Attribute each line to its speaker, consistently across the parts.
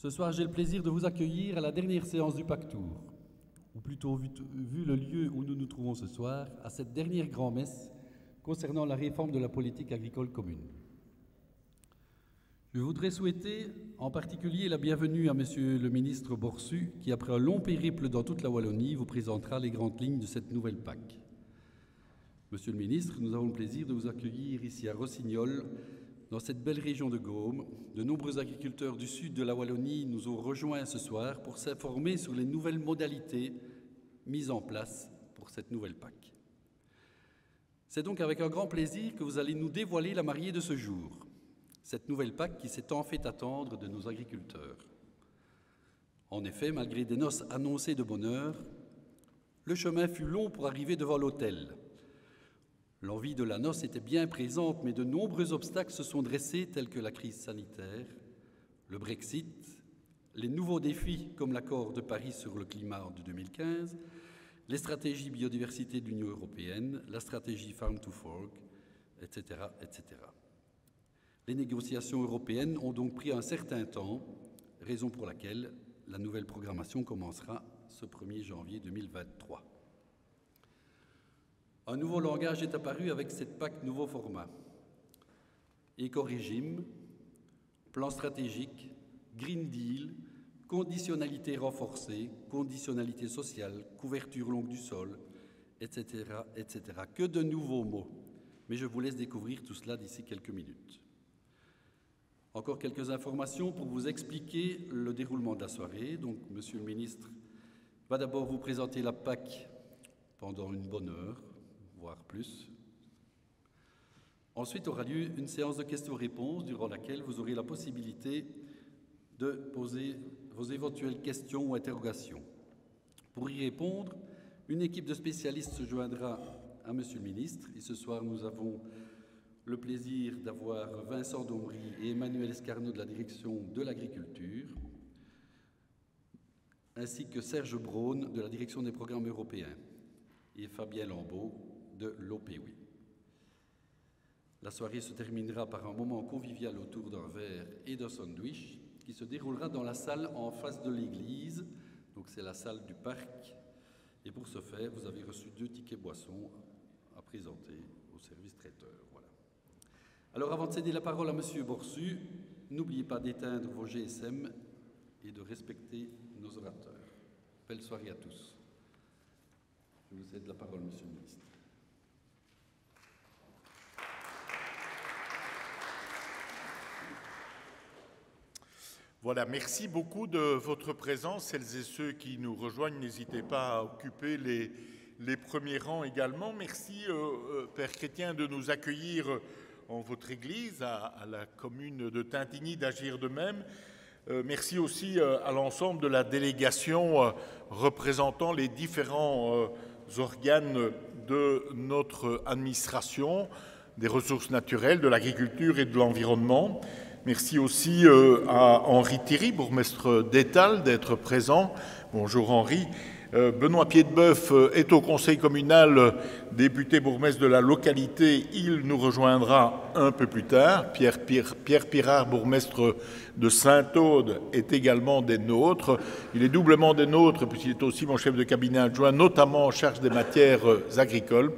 Speaker 1: Ce soir, j'ai le plaisir de vous accueillir à la dernière séance du Pactour, ou plutôt, vu le lieu où nous nous trouvons ce soir, à cette dernière grand-messe concernant la réforme de la politique agricole commune. Je voudrais souhaiter en particulier la bienvenue à Monsieur le ministre Borsu, qui, après un long périple dans toute la Wallonie, vous présentera les grandes lignes de cette nouvelle PAC. Monsieur le ministre, nous avons le plaisir de vous accueillir ici à Rossignol, dans cette belle région de Gaume. De nombreux agriculteurs du sud de la Wallonie nous ont rejoints ce soir pour s'informer sur les nouvelles modalités mises en place pour cette nouvelle PAC. C'est donc avec un grand plaisir que vous allez nous dévoiler la mariée de ce jour, cette nouvelle PAC qui s'est tant fait attendre de nos agriculteurs. En effet, malgré des noces annoncées de bonne heure, le chemin fut long pour arriver devant l'autel. L'envie de la noce était bien présente, mais de nombreux obstacles se sont dressés, tels que la crise sanitaire, le Brexit, les nouveaux défis comme l'accord de Paris sur le climat de 2015, les stratégies biodiversité de l'Union européenne, la stratégie Farm to Fork, etc., etc. Les négociations européennes ont donc pris un certain temps, raison pour laquelle la nouvelle programmation commencera ce 1er janvier 2023. Un nouveau langage est apparu avec cette PAC nouveau format. Éco-régime, plan stratégique, Green Deal, conditionnalité renforcée, conditionnalité sociale, couverture longue du sol, etc., etc. Que de nouveaux mots. Mais je vous laisse découvrir tout cela d'ici quelques minutes. Encore quelques informations pour vous expliquer le déroulement de la soirée. Donc, Monsieur le ministre va d'abord vous présenter la PAC pendant une bonne heure, voire plus. Ensuite aura lieu une séance de questions-réponses durant laquelle vous aurez la possibilité de poser vos éventuelles questions ou interrogations. Pour y répondre, une équipe de spécialistes se joindra à Monsieur le ministre. Et ce soir, nous avons le plaisir d'avoir Vincent Domry et Emmanuel Escarnot de la direction de l'agriculture, ainsi que Serge Braun de la direction des programmes européens et Fabien Lambeau de l'OPW. La soirée se terminera par un moment convivial autour d'un verre et d'un sandwich qui se déroulera dans la salle en face de l'église, donc c'est la salle du parc. Et pour ce faire, vous avez reçu 2 tickets boissons à présenter au service traiteur. Voilà. Alors avant de céder la parole à Monsieur Borsu, n'oubliez pas d'éteindre vos GSM et de respecter nos orateurs. Belle soirée à tous. Je vous cède la parole, Monsieur le ministre.
Speaker 2: Voilà, merci beaucoup de votre présence. Celles et ceux qui nous rejoignent, n'hésitez pas à occuper les premiers rangs également. Merci, Père Chrétien, de nous accueillir en votre église, à la commune de Tintigny, d'agir de même. Merci aussi à l'ensemble de la délégation représentant les différents organes de notre administration, des ressources naturelles, de l'agriculture et de l'environnement. Merci aussi à Henri Thierry, bourgmestre d'Étal, d'être présent. Bonjour Henri. Benoît Piedboeuf est au conseil communal, député bourgmestre de la localité. Il nous rejoindra un peu plus tard. Pierre Pirard, bourgmestre de Saint-Aude, est également des nôtres. Il est doublement des nôtres puisqu'il est aussi mon chef de cabinet adjoint, notamment en charge des matières agricoles.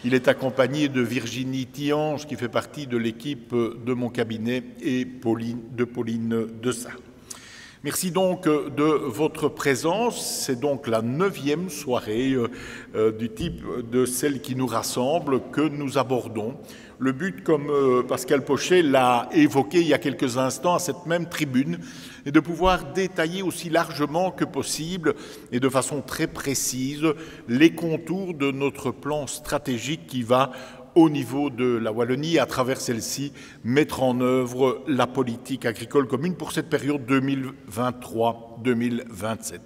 Speaker 2: Il est accompagné de Virginie Tiange, qui fait partie de l'équipe de mon cabinet, et de Pauline Dessat. Merci donc de votre présence. C'est donc la 9e soirée du type de celle qui nous rassemble que nous abordons. Le but, comme Pascal Pochet l'a évoqué il y a quelques instants à cette même tribune, est de pouvoir détailler aussi largement que possible et de façon très précise les contours de notre plan stratégique qui va, au niveau de la Wallonie, à travers celle-ci, mettre en œuvre la politique agricole commune pour cette période 2023-2027.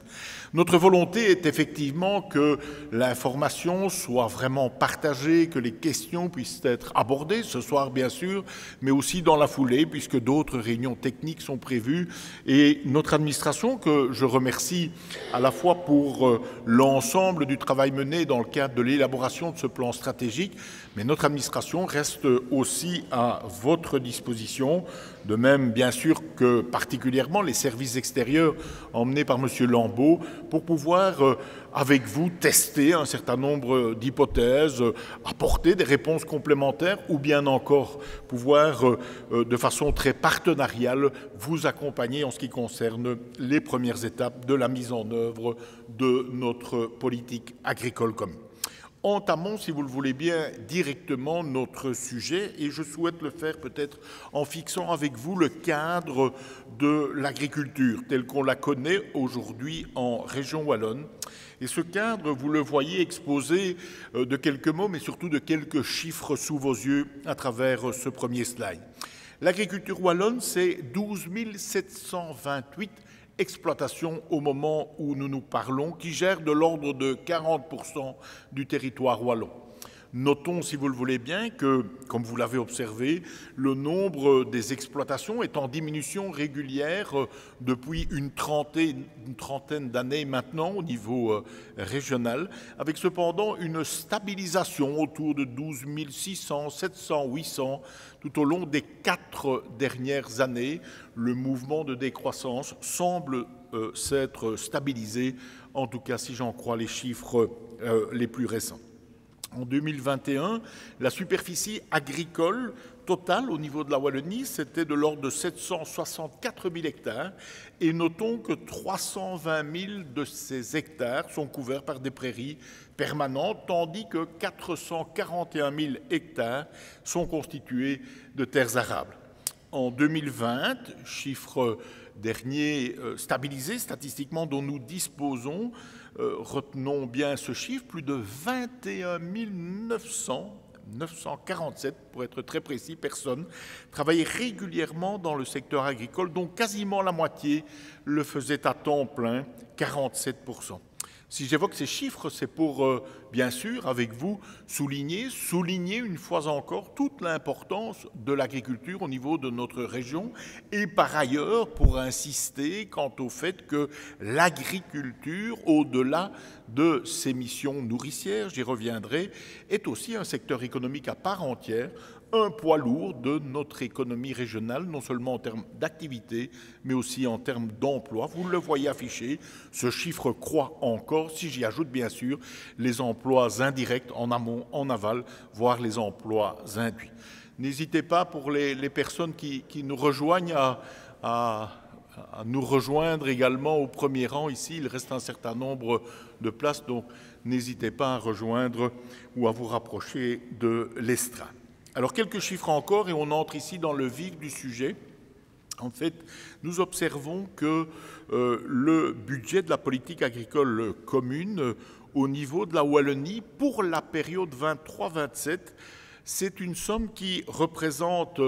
Speaker 2: Notre volonté est effectivement que l'information soit vraiment partagée, que les questions puissent être abordées, ce soir bien sûr, mais aussi dans la foulée, puisque d'autres réunions techniques sont prévues. Et notre administration, que je remercie à la fois pour l'ensemble du travail mené dans le cadre de l'élaboration de ce plan stratégique, mais notre notre administration reste aussi à votre disposition, de même bien sûr que particulièrement les services extérieurs emmenés par M. Lambeau pour pouvoir avec vous tester un certain nombre d'hypothèses, apporter des réponses complémentaires ou bien encore pouvoir de façon très partenariale vous accompagner en ce qui concerne les premières étapes de la mise en œuvre de notre politique agricole commune. Entamons, si vous le voulez bien, directement notre sujet et je souhaite le faire peut-être en fixant avec vous le cadre de l'agriculture tel qu'on la connaît aujourd'hui en région wallonne. Et ce cadre, vous le voyez exposé de quelques mots, mais surtout de quelques chiffres sous vos yeux à travers ce premier slide. L'agriculture wallonne, c'est 12 728 exploitations au moment où nous nous parlons, qui gèrent de l'ordre de 40% du territoire wallon. Notons, si vous le voulez bien, que, comme vous l'avez observé, le nombre des exploitations est en diminution régulière depuis une trentaine d'années maintenant au niveau régional, avec cependant une stabilisation autour de 12 600, 700, 800 tout au long des 4 dernières années. Le mouvement de décroissance semble s'être stabilisé, en tout cas si j'en crois les chiffres les plus récents. En 2021, la superficie agricole totale au niveau de la Wallonie, c'était de l'ordre de 764 000 hectares. Et notons que 320 000 de ces hectares sont couverts par des prairies permanentes, tandis que 441 000 hectares sont constitués de terres arables. En 2020, chiffre dernier stabilisé statistiquement dont nous disposons, retenons bien ce chiffre, plus de 21 947, pour être très précis, personnes travaillaient régulièrement dans le secteur agricole, dont quasiment la moitié le faisait à temps plein, 47%. Si j'évoque ces chiffres, c'est pour, bien sûr, avec vous, souligner une fois encore toute l'importance de l'agriculture au niveau de notre région et par ailleurs pour insister quant au fait que l'agriculture, au-delà de ses missions nourricières, j'y reviendrai, est aussi un secteur économique à part entière, un poids lourd de notre économie régionale, non seulement en termes d'activité, mais aussi en termes d'emploi. Vous le voyez affiché, ce chiffre croît encore, si j'y ajoute bien sûr les emplois indirects en amont, en aval, voire les emplois induits. N'hésitez pas pour les personnes qui nous rejoignent à nous rejoindre également au premier rang. Ici, il reste un certain nombre de places, donc n'hésitez pas à rejoindre ou à vous rapprocher de l'estrade. Alors, quelques chiffres encore, et on entre ici dans le vif du sujet. En fait, nous observons que le budget de la politique agricole commune au niveau de la Wallonie, pour la période 23-27, c'est une somme qui représente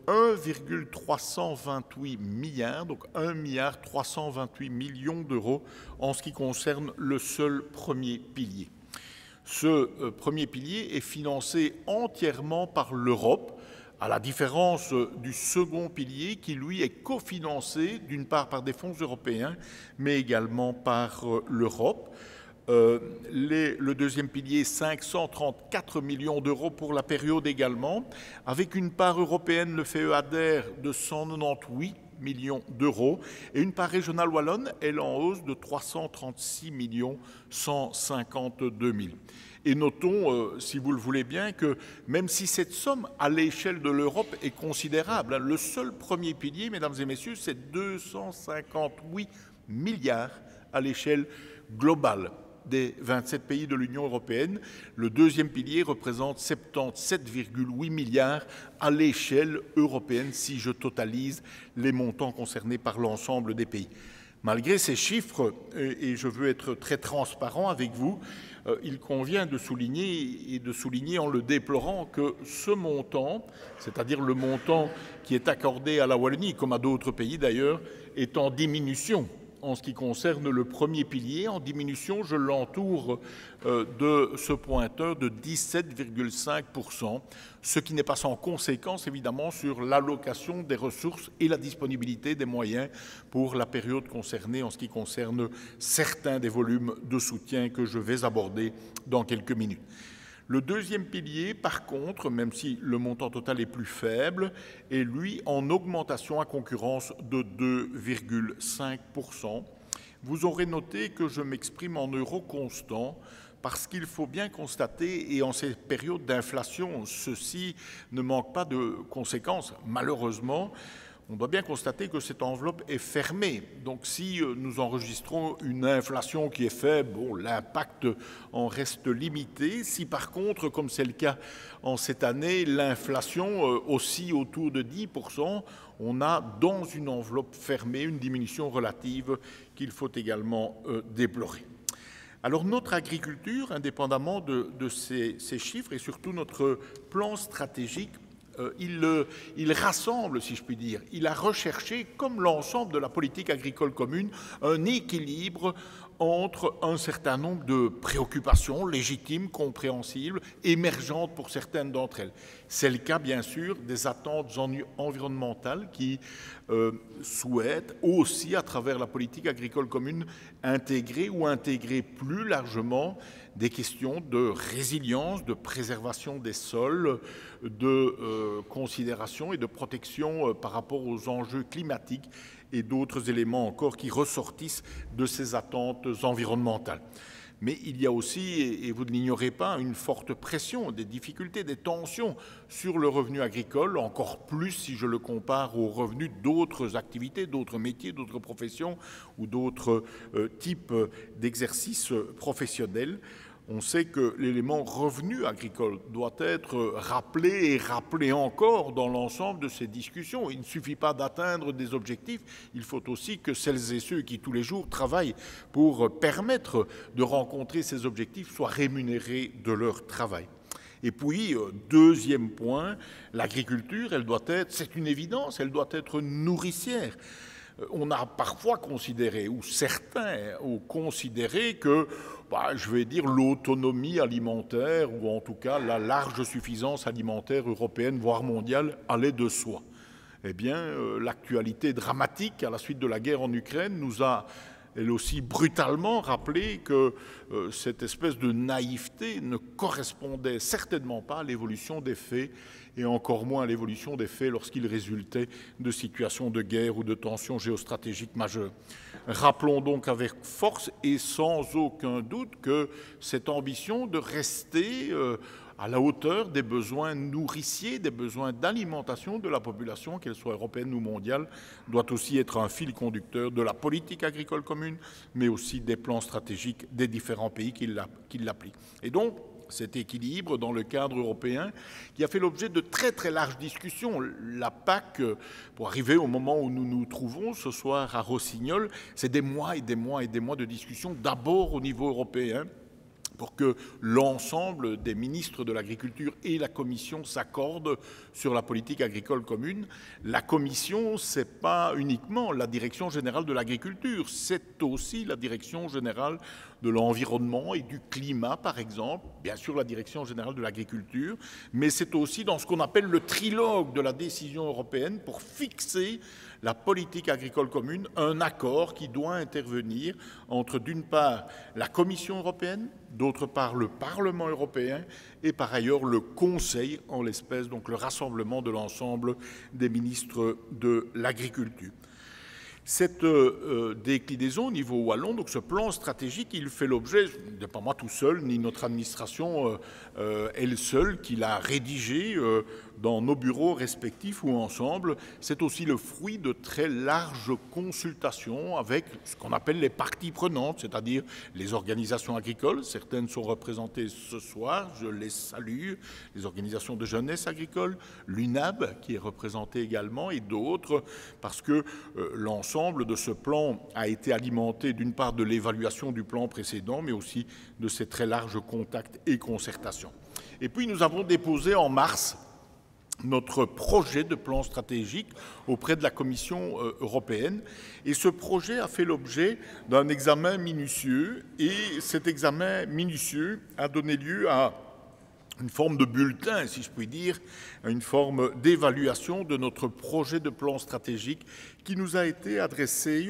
Speaker 2: 1,328 milliard, donc 1,328 milliard d'euros en ce qui concerne le seul premier pilier. Ce premier pilier est financé entièrement par l'Europe, à la différence du second pilier qui, lui, est cofinancé d'une part par des fonds européens, mais également par l'Europe. Le deuxième pilier, 534 millions d'euros pour la période également, avec une part européenne, le FEADER, de 198 millions d'euros et une part régionale wallonne, elle en hausse de 336 152 000. Et notons, si vous le voulez bien, que même si cette somme à l'échelle de l'Europe est considérable, le seul premier pilier, mesdames et messieurs, c'est 258 milliards à l'échelle globale des 27 pays de l'Union européenne. Le deuxième pilier représente 77,8 milliards à l'échelle européenne si je totalise les montants concernés par l'ensemble des pays. Malgré ces chiffres, et je veux être très transparent avec vous, il convient de souligner en le déplorant que ce montant, c'est-à-dire le montant qui est accordé à la Wallonie, comme à d'autres pays d'ailleurs, est en diminution. En ce qui concerne le premier pilier, en diminution, je l'entoure de ce pointeur de 17,5%, ce qui n'est pas sans conséquence évidemment sur l'allocation des ressources et la disponibilité des moyens pour la période concernée en ce qui concerne certains des volumes de soutien que je vais aborder dans quelques minutes. Le deuxième pilier, par contre, même si le montant total est plus faible, est lui en augmentation à concurrence de 2,5%. Vous aurez noté que je m'exprime en euros constants parce qu'il faut bien constater, et en ces périodes d'inflation, ceci ne manque pas de conséquences, malheureusement. On doit bien constater que cette enveloppe est fermée. Donc si nous enregistrons une inflation qui est faible, bon, l'impact en reste limité. Si par contre, comme c'est le cas en cette année, l'inflation oscille autour de 10%, on a dans une enveloppe fermée une diminution relative qu'il faut également déplorer. Alors notre agriculture, indépendamment de ces chiffres et surtout notre plan stratégique, il rassemble, si je puis dire, il a recherché, comme l'ensemble de la politique agricole commune, un équilibre entre un certain nombre de préoccupations légitimes, compréhensibles, émergentes pour certaines d'entre elles. C'est le cas, bien sûr, des attentes environnementales qui souhaitent aussi, à travers la politique agricole commune, intégrer ou intégrer plus largement des questions de résilience, de préservation des sols, de considération et de protection par rapport aux enjeux climatiques et d'autres éléments encore qui ressortissent de ces attentes environnementales. Mais il y a aussi, et vous ne l'ignorez pas, une forte pression, des difficultés, des tensions sur le revenu agricole, encore plus si je le compare aux revenus d'autres activités, d'autres métiers, d'autres professions ou d'autres types d'exercices professionnels. On sait que l'élément revenu agricole doit être rappelé et rappelé encore dans l'ensemble de ces discussions. Il ne suffit pas d'atteindre des objectifs, il faut aussi que celles et ceux qui tous les jours travaillent pour permettre de rencontrer ces objectifs soient rémunérés de leur travail. Et puis, deuxième point, l'agriculture, elle doit être, c'est une évidence, elle doit être nourricière. On a parfois considéré, ou certains ont considéré que, je vais dire, l'autonomie alimentaire, ou en tout cas la large suffisance alimentaire européenne, voire mondiale, allait de soi. Eh bien, l'actualité dramatique à la suite de la guerre en Ukraine nous a, elle aussi, brutalement rappelé que cette espèce de naïveté ne correspondait certainement pas à l'évolution des faits, et encore moins à l'évolution des faits lorsqu'il résultait de situations de guerre ou de tensions géostratégiques majeures. Rappelons donc avec force et sans aucun doute que cette ambition de rester à la hauteur des besoins nourriciers, des besoins d'alimentation de la population, qu'elle soit européenne ou mondiale, doit aussi être un fil conducteur de la politique agricole commune, mais aussi des plans stratégiques des différents pays qui l'appliquent. Et donc, cet équilibre dans le cadre européen qui a fait l'objet de très très larges discussions. La PAC, pour arriver au moment où nous nous trouvons ce soir à Rossignol, c'est des mois et des mois et des mois de discussions, d'abord au niveau européen, pour que l'ensemble des ministres de l'Agriculture et la Commission s'accordent sur la politique agricole commune. La Commission, ce n'est pas uniquement la Direction générale de l'agriculture, c'est aussi la Direction générale de l'environnement et du climat, par exemple, bien sûr la Direction générale de l'agriculture, mais c'est aussi dans ce qu'on appelle le trilogue de la décision européenne pour fixer la politique agricole commune, un accord qui doit intervenir entre, d'une part, la Commission européenne, d'autre part, le Parlement européen et, par ailleurs, le Conseil, en l'espèce, donc le rassemblement de l'ensemble des ministres de l'agriculture. Cette déclinaison au niveau wallon, donc ce plan stratégique, il fait l'objet, de pas moi tout seul, ni notre administration elle seule, qui l'a rédigé dans nos bureaux respectifs ou ensemble. C'est aussi le fruit de très larges consultations avec ce qu'on appelle les parties prenantes, c'est-à-dire les organisations agricoles. Certaines sont représentées ce soir, je les salue, les organisations de jeunesse agricole, l'UNAB qui est représentée également, et d'autres, parce que l'ensemble de ce plan a été alimenté d'une part de l'évaluation du plan précédent, mais aussi de ces très larges contacts et concertations. Et puis nous avons déposé en mars notre projet de plan stratégique auprès de la Commission européenne. Et ce projet a fait l'objet d'un examen minutieux, et cet examen minutieux a donné lieu à une forme de bulletin, si je puis dire, une forme d'évaluation de notre projet de plan stratégique qui nous a été adressé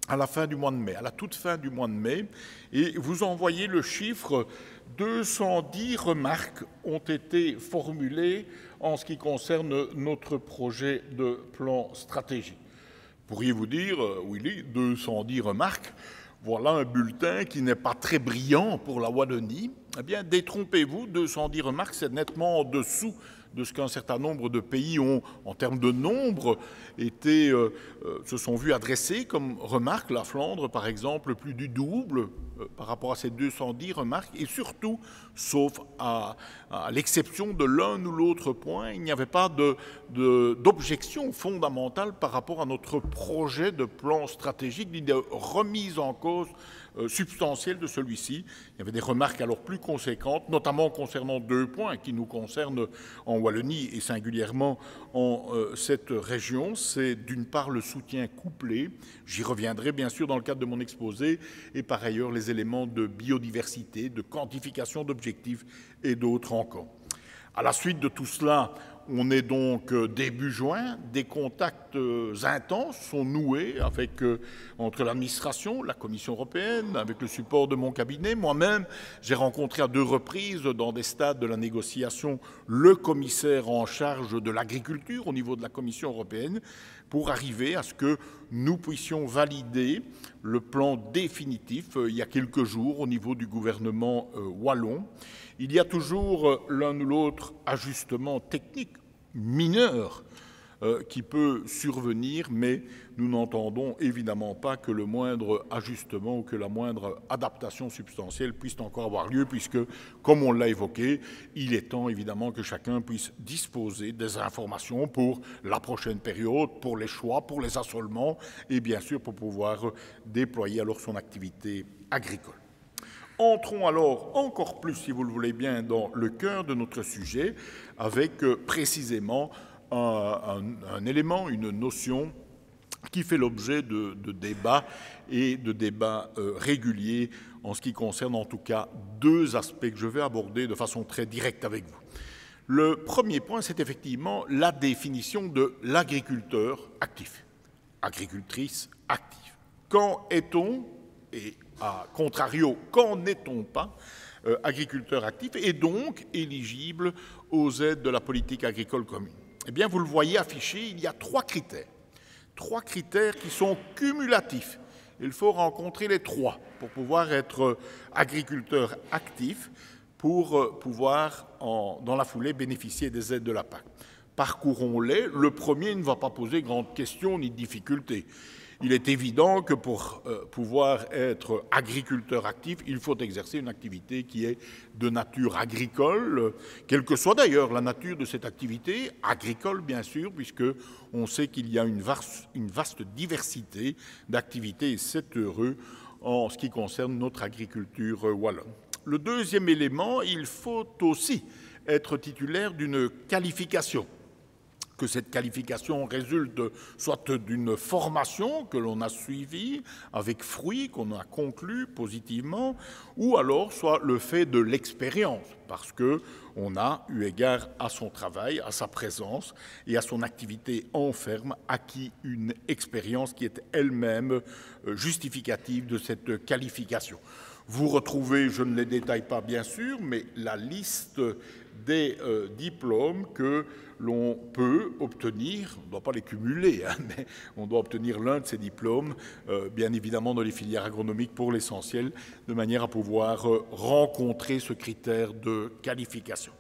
Speaker 2: à la fin du mois de mai, à la toute fin du mois de mai, et vous en voyez le chiffre, 210 remarques ont été formulées en ce qui concerne notre projet de plan stratégique. Pourriez-vous dire, Willy, 210 remarques, voilà un bulletin qui n'est pas très brillant pour la Wallonie. Eh bien, détrompez-vous, 210 remarques, c'est nettement en dessous de ce qu'un certain nombre de pays ont, en termes de nombre, se sont vus adresser comme remarques. La Flandre, par exemple, plus du double par rapport à ces 210 remarques. Et surtout, sauf à l'exception de l'un ou l'autre point, il n'y avait pas d'objection fondamentale par rapport à notre projet de plan stratégique, ni de remise en cause substantielle de celui-ci. Il y avait des remarques alors plus conséquentes, notamment concernant 2 points qui nous concernent en Wallonie et singulièrement en cette région. C'est d'une part le soutien couplé, j'y reviendrai bien sûr dans le cadre de mon exposé, et par ailleurs les éléments de biodiversité, de quantification d'objectifs et d'autres encore. À la suite de tout cela, on est donc début juin, des contacts intenses sont noués entre l'administration, la Commission européenne, avec le support de mon cabinet. Moi-même, j'ai rencontré à 2 reprises, dans des stades de la négociation, le commissaire en charge de l'agriculture au niveau de la Commission européenne, pour arriver à ce que nous puissions valider le plan définitif il y a quelques jours au niveau du gouvernement wallon. Il y a toujours l'un ou l'autre ajustement technique mineur qui peut survenir, mais nous n'entendons évidemment pas que le moindre ajustement ou que la moindre adaptation substantielle puisse encore avoir lieu, puisque, comme on l'a évoqué, il est temps évidemment que chacun puisse disposer des informations pour la prochaine période, pour les choix, pour les assolements, et bien sûr pour pouvoir déployer alors son activité agricole. Entrons alors encore plus, si vous le voulez bien, dans le cœur de notre sujet, avec précisément un élément, une notion qui fait l'objet de débats et de débats réguliers en ce qui concerne en tout cas 2 aspects que je vais aborder de façon très directe avec vous. Le premier point, c'est effectivement la définition de l'agriculteur actif, agricultrice active. Quand est-on, et à contrario, quand n'est-on pas agriculteur actif et donc éligible aux aides de la politique agricole commune? Eh bien, vous le voyez affiché, il y a 3 critères. 3 critères qui sont cumulatifs. Il faut rencontrer les 3 pour pouvoir être agriculteur actif, pour pouvoir, dans la foulée, bénéficier des aides de la PAC. Parcourons-les. Le premier ne va pas poser grande question ni difficulté. Il est évident que pour pouvoir être agriculteur actif, il faut exercer une activité qui est de nature agricole, quelle que soit d'ailleurs la nature de cette activité, agricole bien sûr, puisque on sait qu'il y a une vaste diversité d'activités, et c'est heureux en ce qui concerne notre agriculture wallonne. Le deuxième élément, il faut aussi être titulaire d'une qualification. Que cette qualification résulte soit d'une formation que l'on a suivie avec fruit, qu'on a conclu positivement, ou alors soit le fait de l'expérience, parce qu'on a, eu égard à son travail, à sa présence et à son activité en ferme, acquis une expérience qui est elle-même justificative de cette qualification. Vous retrouvez, je ne les détaille pas bien sûr, mais la liste des diplômes que l'on peut obtenir, on ne doit pas les cumuler, mais on doit obtenir l'un de ces diplômes, bien évidemment dans les filières agronomiques pour l'essentiel, de manière à pouvoir rencontrer ce critère de qualification.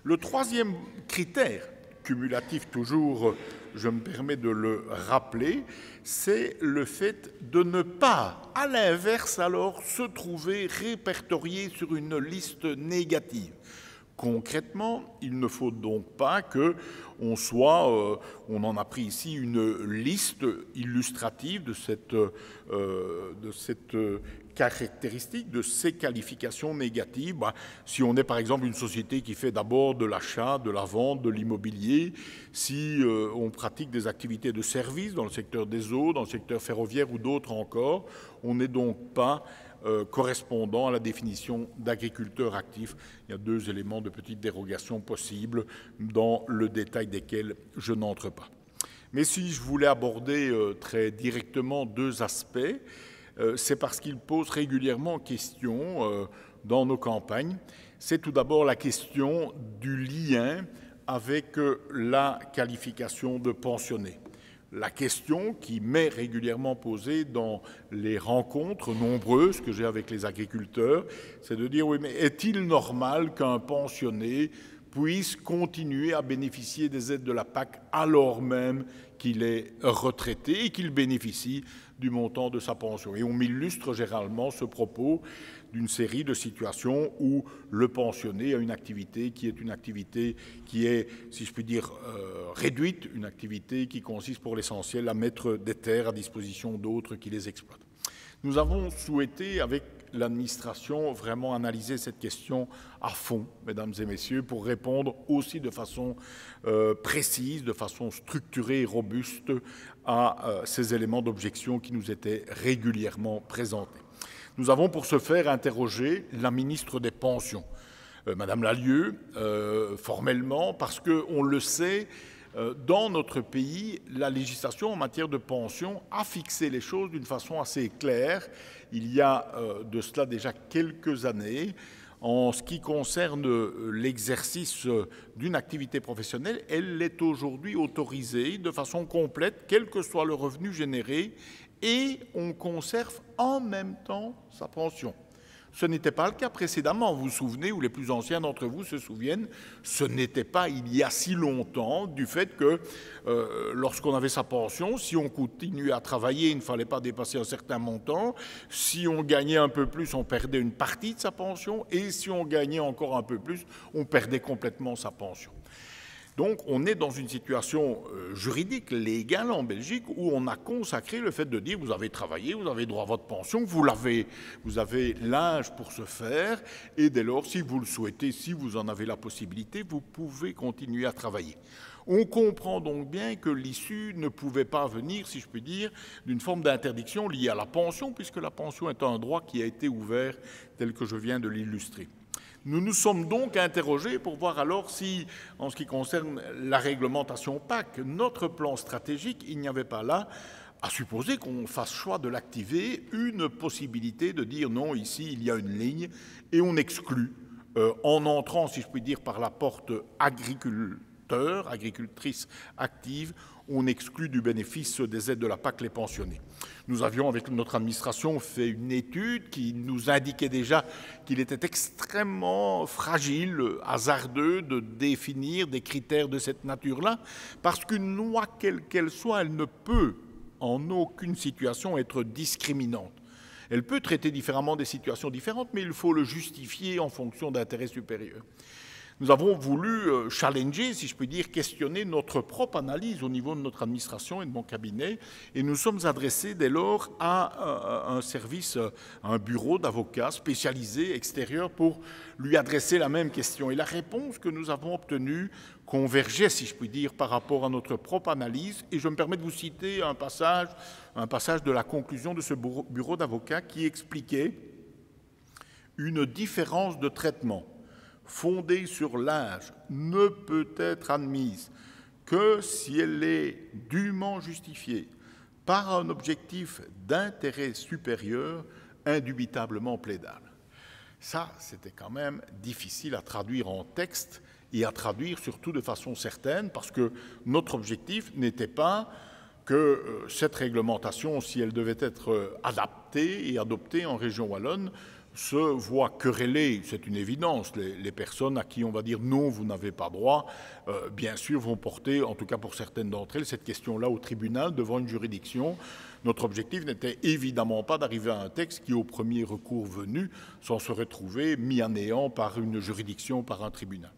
Speaker 2: Le troisième critère, cumulatif toujours, je me permets de le rappeler, c'est le fait de ne pas, à l'inverse alors, se trouver répertorié sur une liste négative. Concrètement, il ne faut donc pas qu'on soit, on en a pris ici une liste illustrative de cette caractéristique, de ces qualifications négatives. Si on est par exemple une société qui fait d'abord de l'achat, de la vente, de l'immobilier, si on pratique des activités de service dans le secteur des eaux, dans le secteur ferroviaire ou d'autres encore, on n'est donc pas correspondant à la définition d'agriculteur actif. Il y a 2 éléments de petite dérogation possibles, dans le détail desquels je n'entre pas. Mais si je voulais aborder très directement deux aspects, c'est parce qu'ils posent régulièrement question dans nos campagnes. C'est tout d'abord la question du lien avec la qualification de pensionné. La question qui m'est régulièrement posée dans les rencontres nombreuses que j'ai avec les agriculteurs, c'est de dire, oui, mais est-il normal qu'un pensionné puisse continuer à bénéficier des aides de la PAC alors même qu'il est retraité et qu'il bénéficie du montant de sa pension? Et on m'illustre généralement ce propos d'une série de situations où le pensionné a une activité qui est, si je puis dire, réduite, une activité qui consiste pour l'essentiel à mettre des terres à disposition d'autres qui les exploitent. Nous avons souhaité, avec l'administration, vraiment analyser cette question à fond, mesdames et messieurs, pour répondre aussi de façon précise, de façon structurée et robuste à ces éléments d'objection qui nous étaient régulièrement présentés. Nous avons pour ce faire interrogé la ministre des Pensions, Madame Lallieu, formellement, parce qu'on le sait, dans notre pays, la législation en matière de pension a fixé les choses d'une façon assez claire. Il y a de cela déjà quelques années. En ce qui concerne l'exercice d'une activité professionnelle, elle est aujourd'hui autorisée de façon complète, quel que soit le revenu généré, et on conserve en même temps sa pension. Ce n'était pas le cas précédemment, vous vous souvenez, ou les plus anciens d'entre vous se souviennent, ce n'était pas il y a si longtemps du fait que lorsqu'on avait sa pension, si on continuait à travailler, il ne fallait pas dépasser un certain montant, si on gagnait un peu plus, on perdait une partie de sa pension, et si on gagnait encore un peu plus, on perdait complètement sa pension. Donc on est dans une situation juridique, légale en Belgique, où on a consacré le fait de dire vous avez travaillé, vous avez droit à votre pension, vous avez l'âge pour ce faire, et dès lors, si vous le souhaitez, si vous en avez la possibilité, vous pouvez continuer à travailler. On comprend donc bien que l'issue ne pouvait pas venir, si je puis dire, d'une forme d'interdiction liée à la pension, puisque la pension est un droit qui a été ouvert tel que je viens de l'illustrer. Nous nous sommes donc interrogés pour voir alors si, en ce qui concerne la réglementation PAC, notre plan stratégique, il n'y avait pas là, à supposer qu'on fasse choix de l'activer, une possibilité de dire non, ici il y a une ligne, et on exclut, en entrant, si je puis dire, par la porte agriculteur, agricultrice active, on exclut du bénéfice des aides de la PAC les pensionnés. Nous avions, avec notre administration, fait une étude qui nous indiquait déjà qu'il était extrêmement fragile, hasardeux de définir des critères de cette nature-là, parce qu'une loi, quelle qu'elle soit, elle ne peut en aucune situation être discriminante. Elle peut traiter différemment des situations différentes, mais il faut le justifier en fonction d'intérêts supérieurs. Nous avons voulu challenger, si je puis dire, questionner notre propre analyse au niveau de notre administration et de mon cabinet, et nous sommes adressés dès lors à un service, à un bureau d'avocats spécialisé extérieur pour lui adresser la même question. Et la réponse que nous avons obtenue convergeait, si je puis dire, par rapport à notre propre analyse, et je me permets de vous citer un passage de la conclusion de ce bureau d'avocats qui expliquait une différence de traitement fondée sur l'âge ne peut être admise que si elle est dûment justifiée par un objectif d'intérêt supérieur indubitablement plaidable. Ça, c'était quand même difficile à traduire en texte et à traduire surtout de façon certaine, parce que notre objectif n'était pas que cette réglementation, si elle devait être adaptée et adoptée en région wallonne, se voient quereller, c'est une évidence. Les personnes à qui on va dire non, vous n'avez pas droit, bien sûr vont porter, en tout cas pour certaines d'entre elles, cette question-là au tribunal, devant une juridiction. Notre objectif n'était évidemment pas d'arriver à un texte qui, au premier recours venu, s'en serait trouvé mis à néant par une juridiction, par un tribunal.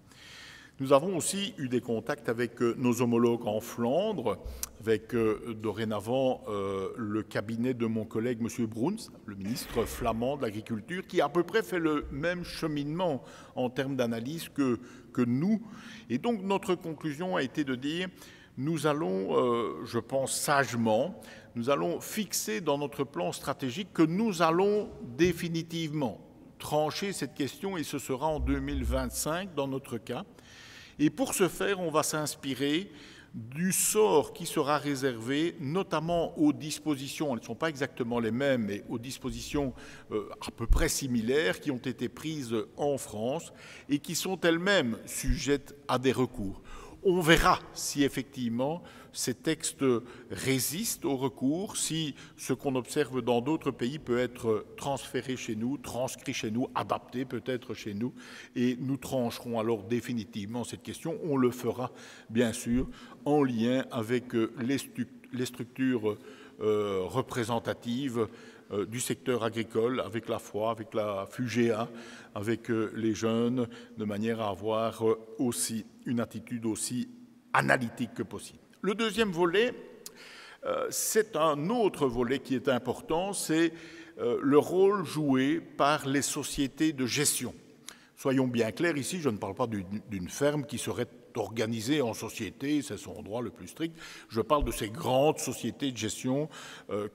Speaker 2: Nous avons aussi eu des contacts avec nos homologues en Flandre, avec dorénavant le cabinet de mon collègue M. Bruns, le ministre flamand de l'Agriculture, qui a à peu près fait le même cheminement en termes d'analyse que nous. Et donc notre conclusion a été de dire, nous allons, je pense sagement, nous allons fixer dans notre plan stratégique que nous allons définitivement trancher cette question, et ce sera en 2025 dans notre cas. Et pour ce faire, on va s'inspirer du sort qui sera réservé notamment aux dispositions, elles ne sont pas exactement les mêmes, mais aux dispositions à peu près similaires qui ont été prises en France et qui sont elles-mêmes sujettes à des recours. On verra si effectivement ces textes résistent au recours, si ce qu'on observe dans d'autres pays peut être transféré chez nous, transcrit chez nous, adapté peut-être chez nous, et nous trancherons alors définitivement cette question. On le fera bien sûr en lien avec les structures représentatives du secteur agricole, avec la FOA, avec la FUGEA, avec les jeunes, de manière à avoir aussi une attitude aussi analytique que possible. Le deuxième volet, c'est un autre volet qui est important, c'est le rôle joué par les sociétés de gestion. Soyons bien clairs ici, je ne parle pas d'une ferme qui serait organisée en société, c'est son droit le plus strict. Je parle de ces grandes sociétés de gestion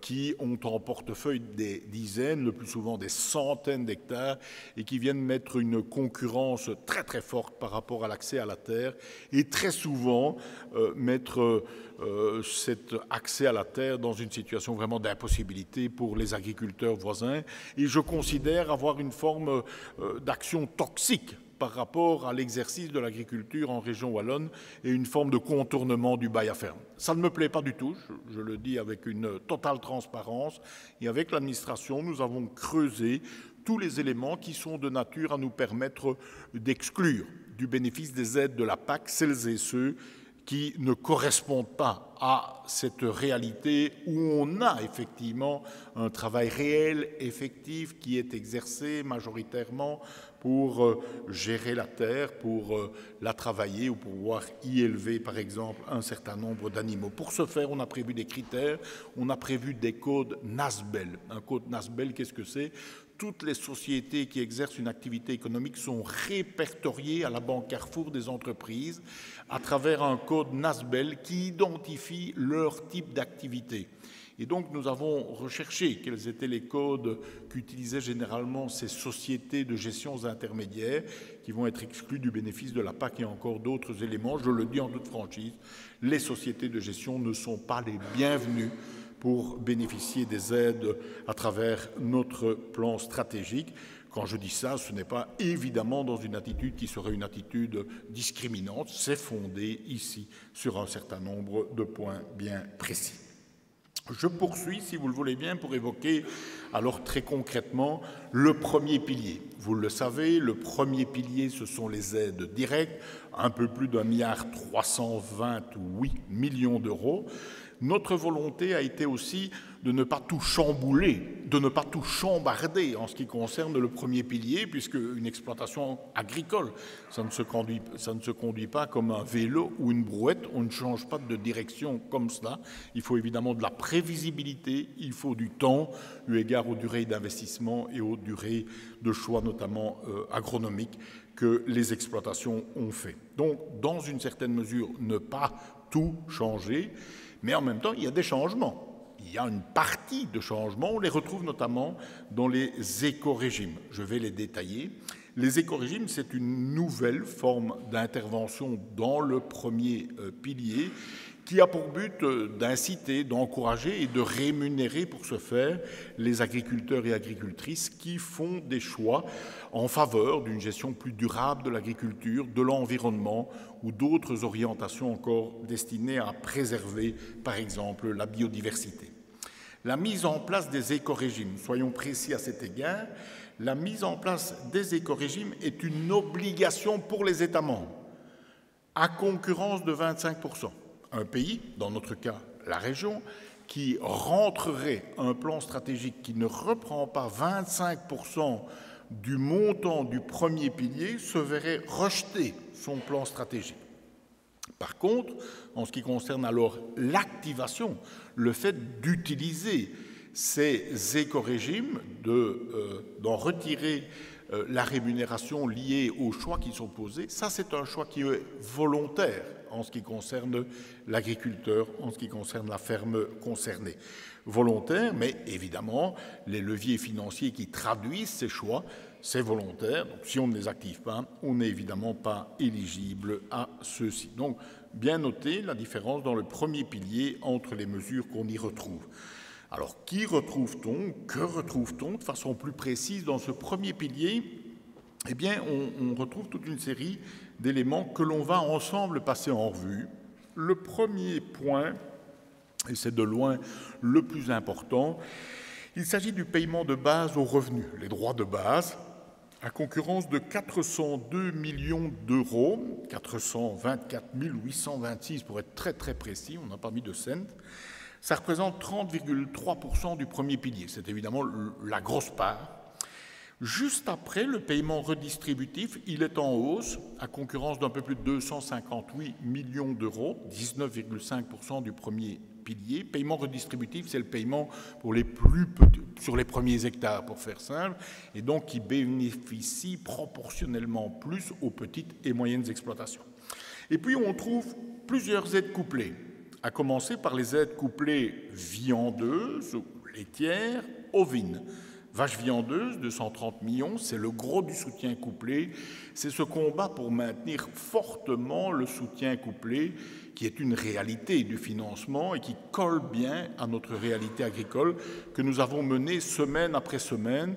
Speaker 2: qui ont en portefeuille des dizaines, le plus souvent des centaines d'hectares, et qui viennent mettre une concurrence très très forte par rapport à l'accès à la terre, et très souvent mettre cet accès à la terre dans une situation vraiment d'impossibilité pour les agriculteurs voisins. Et je considère avoir une forme d'action toxique par rapport à l'exercice de l'agriculture en région wallonne et une forme de contournement du bail à ferme. Ça ne me plaît pas du tout, je le dis avec une totale transparence. Et avec l'administration, nous avons creusé tous les éléments qui sont de nature à nous permettre d'exclure du bénéfice des aides de la PAC celles et ceux qui ne correspondent pas à cette réalité où on a effectivement un travail réel, effectif, qui est exercé majoritairement pour gérer la terre, pour la travailler ou pour pouvoir y élever, par exemple, un certain nombre d'animaux. Pour ce faire, on a prévu des critères, on a prévu des codes NASBEL. Un code NASBEL, qu'est-ce que c'est ? Toutes les sociétés qui exercent une activité économique sont répertoriées à la Banque Carrefour des entreprises à travers un code NASBEL qui identifie leur type d'activité. Et donc nous avons recherché quels étaient les codes qu'utilisaient généralement ces sociétés de gestion intermédiaires qui vont être exclues du bénéfice de la PAC et encore d'autres éléments. Je le dis en toute franchise, les sociétés de gestion ne sont pas les bienvenues pour bénéficier des aides à travers notre plan stratégique. Quand je dis ça, ce n'est pas évidemment dans une attitude qui serait une attitude discriminante, c'est fondé ici sur un certain nombre de points bien précis. Je poursuis, si vous le voulez bien, pour évoquer alors très concrètement le premier pilier. Vous le savez, le premier pilier, ce sont les aides directes, un peu plus d'1,328 milliard d'euros. Notre volonté a été aussi de ne pas tout chambouler, de ne pas tout chambarder en ce qui concerne le premier pilier, puisque une exploitation agricole, ça ne se conduit pas comme un vélo ou une brouette, on ne change pas de direction comme cela. Il faut évidemment de la prévisibilité, il faut du temps, eu égard aux durées d'investissement et aux durées de choix, notamment agronomiques, que les exploitations ont fait. Donc, dans une certaine mesure, ne pas tout changer, mais en même temps, il y a des changements. Il y a une partie de changements, on les retrouve notamment dans les éco-régimes. Je vais les détailler. Les éco-régimes, c'est une nouvelle forme d'intervention dans le premier pilier qui a pour but d'inciter, d'encourager et de rémunérer pour ce faire les agriculteurs et agricultrices qui font des choix en faveur d'une gestion plus durable de l'agriculture, de l'environnement ou d'autres orientations encore destinées à préserver, par exemple, la biodiversité. La mise en place des éco-régimes, soyons précis à cet égard, la mise en place des éco-régimes est une obligation pour les États membres, à concurrence de 25%. Un pays, dans notre cas la région, qui rentrerait un plan stratégique qui ne reprend pas 25% du montant du premier pilier se verrait rejeter son plan stratégique. Par contre, en ce qui concerne alors l'activation, le fait d'utiliser ces éco-régimes, d'en retirer la rémunération liée aux choix qui sont posés, ça c'est un choix qui est volontaire en ce qui concerne l'agriculteur, en ce qui concerne la ferme concernée. Volontaire, mais évidemment, les leviers financiers qui traduisent ces choix, c'est volontaire. Donc si on ne les active pas, on n'est évidemment pas éligible à ceux-ci. Donc bien noter la différence dans le premier pilier entre les mesures qu'on y retrouve. Alors, qui retrouve-t-on? Que retrouve-t-on de façon plus précise dans ce premier pilier? Eh bien, on retrouve toute une série d'éléments que l'on va ensemble passer en revue. Le premier point, et c'est de loin le plus important, il s'agit du paiement de base aux revenus, les droits de base, à concurrence de 402 millions d'euros, 424 826 pour être très très précis, on n'a pas mis de cents. Ça représente 30,3% du premier pilier. C'est évidemment la grosse part. Juste après, le paiement redistributif, il est en hausse, à concurrence d'un peu plus de 258 millions d'euros, 19,5% du premier pilier. Paiement redistributif, c'est le paiement pour les plus petits, sur les premiers hectares, pour faire simple, et donc qui bénéficie proportionnellement plus aux petites et moyennes exploitations. Et puis, on trouve plusieurs aides couplées, à commencer par les aides couplées viandeuses, laitières, ovines. Vaches viandeuses, 230 millions, c'est le gros du soutien couplé. C'est ce combat pour maintenir fortement le soutien couplé, qui est une réalité du financement et qui colle bien à notre réalité agricole que nous avons menée semaine après semaine.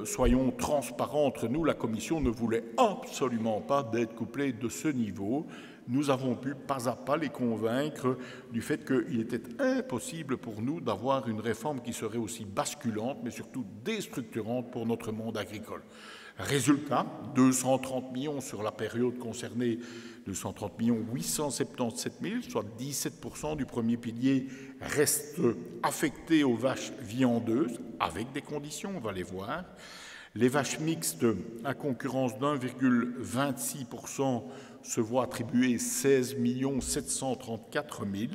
Speaker 2: Soyons transparents entre nous, la Commission ne voulait absolument pas d'aide couplée de ce niveau. Nous avons pu pas à pas les convaincre du fait qu'il était impossible pour nous d'avoir une réforme qui serait aussi basculante, mais surtout déstructurante pour notre monde agricole. Résultat, 230 millions sur la période concernée, 230 877 000, soit 17% du premier pilier, restent affectés aux vaches viandeuses, avec des conditions, on va les voir. Les vaches mixtes, à concurrence d'1,26%, se voient attribuer 16 734 000.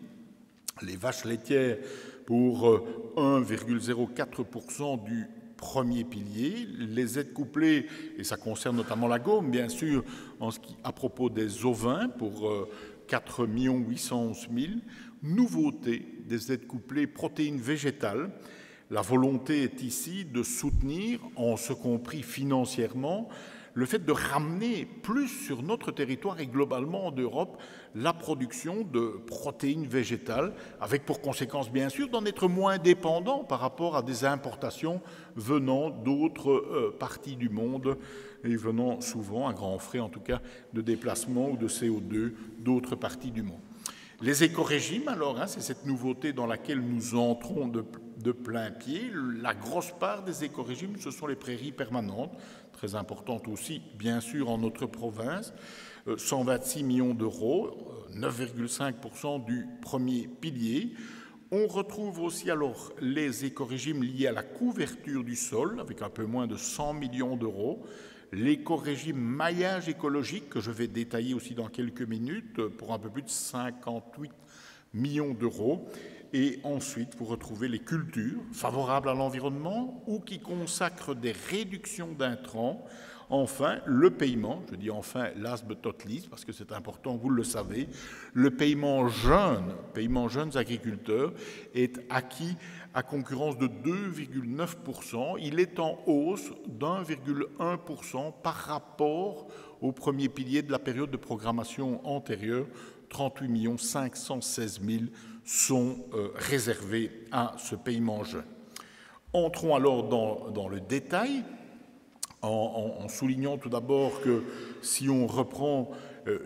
Speaker 2: Les vaches laitières, pour 1,04% du premier pilier. Les aides couplées, et ça concerne notamment la gomme, bien sûr, à propos des ovins, pour 4 811 000. Nouveauté des aides couplées protéines végétales. La volonté est ici de soutenir, en ce compris financièrement, le fait de ramener plus sur notre territoire et globalement en Europe la production de protéines végétales, avec pour conséquence bien sûr d'en être moins dépendant par rapport à des importations venant d'autres parties du monde et venant souvent, à grands frais en tout cas, de déplacement ou de CO2 d'autres parties du monde. Les écorégimes, alors, c'est cette nouveauté dans laquelle nous entrons de plein pied. La grosse part des écorégimes, ce sont les prairies permanentes, très importantes aussi, bien sûr, en notre province. 126 millions d'euros, 9,5% du premier pilier. On retrouve aussi alors les écorégimes liés à la couverture du sol, avec un peu moins de 100 millions d'euros. L'éco-régime maillage écologique, que je vais détailler aussi dans quelques minutes, pour un peu plus de 58 millions d'euros. Et ensuite, vous retrouvez les cultures favorables à l'environnement ou qui consacrent des réductions d'intrants. Enfin, le paiement, je dis enfin last but not least, parce que c'est important, vous le savez, le paiement jeunes agriculteurs est acquis à concurrence de 2,9%. Il est en hausse d'1,1% par rapport au premier pilier de la période de programmation antérieure. 38 516 000 sont réservés à ce paiement jeune. Entrons alors dans le détail, en soulignant tout d'abord que si on reprend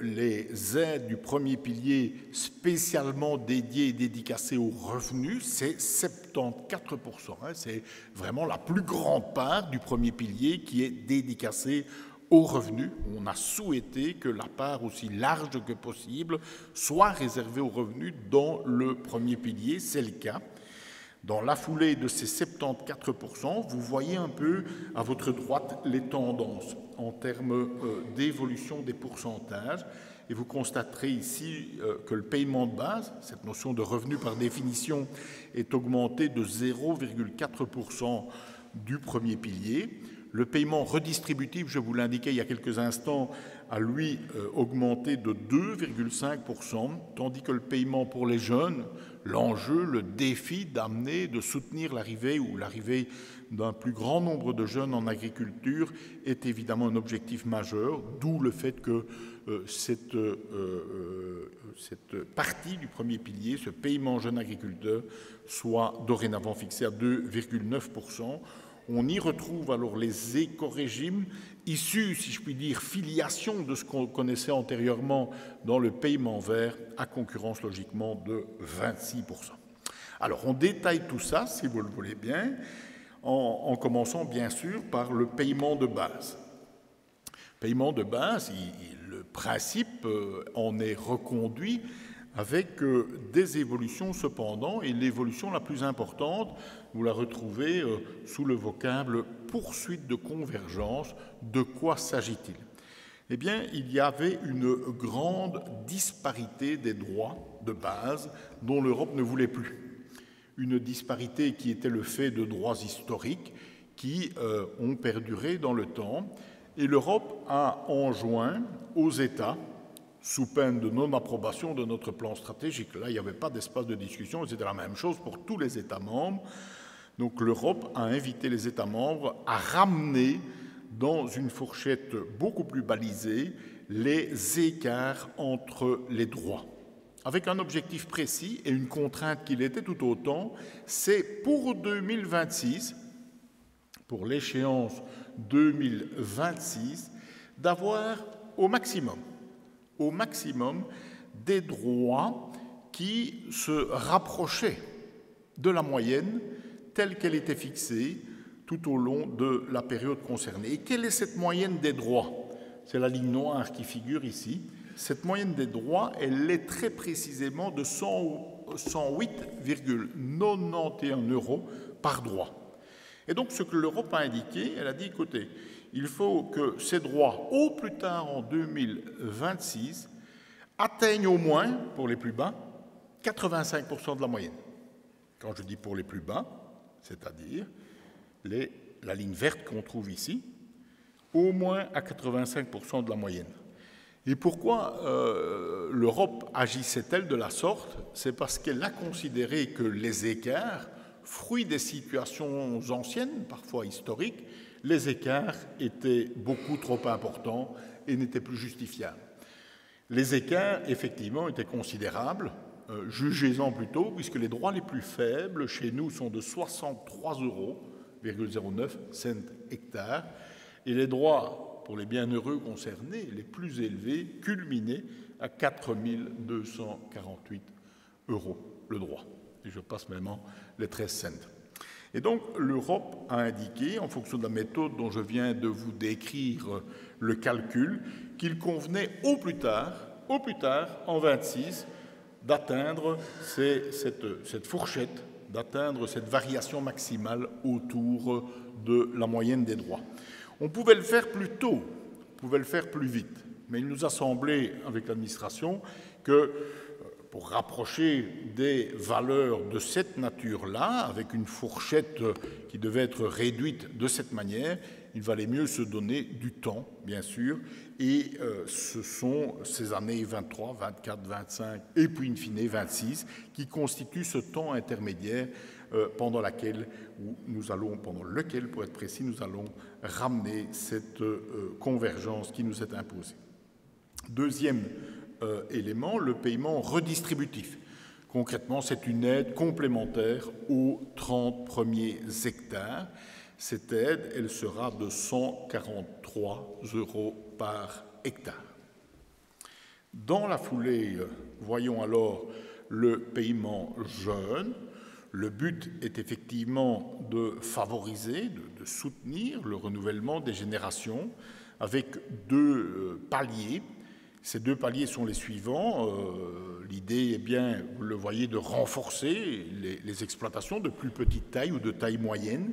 Speaker 2: les aides du premier pilier spécialement dédiées et dédicacées aux revenus, c'est 74%. C'est vraiment la plus grande part du premier pilier qui est dédicacée aux revenus. On a souhaité que la part aussi large que possible soit réservée aux revenus dans le premier pilier. C'est le cas. Dans la foulée de ces 74%, vous voyez un peu à votre droite les tendances en termes d'évolution des pourcentages. Et vous constaterez ici que le paiement de base, cette notion de revenu par définition, est augmenté de 0,4% du premier pilier. Le paiement redistributif, je vous l'indiquais il y a quelques instants, a lui augmenté de 2,5%, tandis que le paiement pour les jeunes, l'enjeu, le défi d'amener, de soutenir l'arrivée d'un plus grand nombre de jeunes en agriculture est évidemment un objectif majeur, d'où le fait que cette partie du premier pilier, ce paiement jeune agriculteur, soit dorénavant fixé à 2,9%. On y retrouve alors les éco-régimes issus, si je puis dire, filiation de ce qu'on connaissait antérieurement dans le paiement vert, à concurrence logiquement de 26%. Alors on détaille tout ça, si vous le voulez bien, en commençant bien sûr par le paiement de base. Paiement de base, le principe en est reconduit avec des évolutions cependant, et l'évolution la plus importante, vous la retrouvez sous le vocable « poursuite de convergence ». De quoi s'agit-il? Eh bien, il y avait une grande disparité des droits de base dont l'Europe ne voulait plus. Une disparité qui était le fait de droits historiques qui ont perduré dans le temps. Et l'Europe a enjoint aux États, sous peine de non-approbation de notre plan stratégique, là il n'y avait pas d'espace de discussion, c'était la même chose pour tous les États membres. Donc l'Europe a invité les États membres à ramener dans une fourchette beaucoup plus balisée les écarts entre les droits, avec un objectif précis et une contrainte qu'il était tout autant, c'est pour 2026, pour l'échéance 2026, d'avoir au maximum des droits qui se rapprochaient de la moyenne telle qu'elle était fixée tout au long de la période concernée. Et quelle est cette moyenne des droits? C'est la ligne noire qui figure ici. Cette moyenne des droits, elle est très précisément de 108,91 € par droit. Et donc, ce que l'Europe a indiqué, elle a dit, écoutez, il faut que ces droits, au plus tard en 2026, atteignent au moins, pour les plus bas, 85% de la moyenne. Quand je dis pour les plus bas, c'est-à-dire la ligne verte qu'on trouve ici, au moins à 85% de la moyenne. Et pourquoi l'Europe agissait-elle de la sorte? C'est parce qu'elle a considéré que les écarts, fruit des situations anciennes, parfois historiques, les écarts étaient beaucoup trop importants et n'étaient plus justifiables. Les écarts, effectivement, étaient considérables, jugez-en plutôt, puisque les droits les plus faibles chez nous sont de 63,09 € hectare, et les droits pour les bienheureux concernés, les plus élevés, culminaient à 4 248 € le droit. Et je passe maintenant les 13 cents. Et donc, l'Europe a indiqué, en fonction de la méthode dont je viens de vous décrire le calcul, qu'il convenait au plus tard, en 26, d'atteindre cette fourchette, d'atteindre cette variation maximale autour de la moyenne des droits. On pouvait le faire plus tôt, on pouvait le faire plus vite, mais il nous a semblé, avec l'administration, que pour rapprocher des valeurs de cette nature-là, avec une fourchette qui devait être réduite de cette manière, il valait mieux se donner du temps, bien sûr, et ce sont ces années 23, 24, 25 et puis in fine 26 qui constituent ce temps intermédiaire pendant lequel, pour être précis, nous allons ramener cette convergence qui nous est imposée. Deuxième élément, le paiement redistributif. Concrètement, c'est une aide complémentaire aux 30 premiers hectares. Cette aide, elle sera de 143 € par hectare. Dans la foulée, voyons alors le paiement jeune. Le but est effectivement de favoriser, de soutenir le renouvellement des générations avec deux paliers. Ces deux paliers sont les suivants. L'idée est bien, vous le voyez, de renforcer les exploitations de plus petite taille ou de taille moyenne.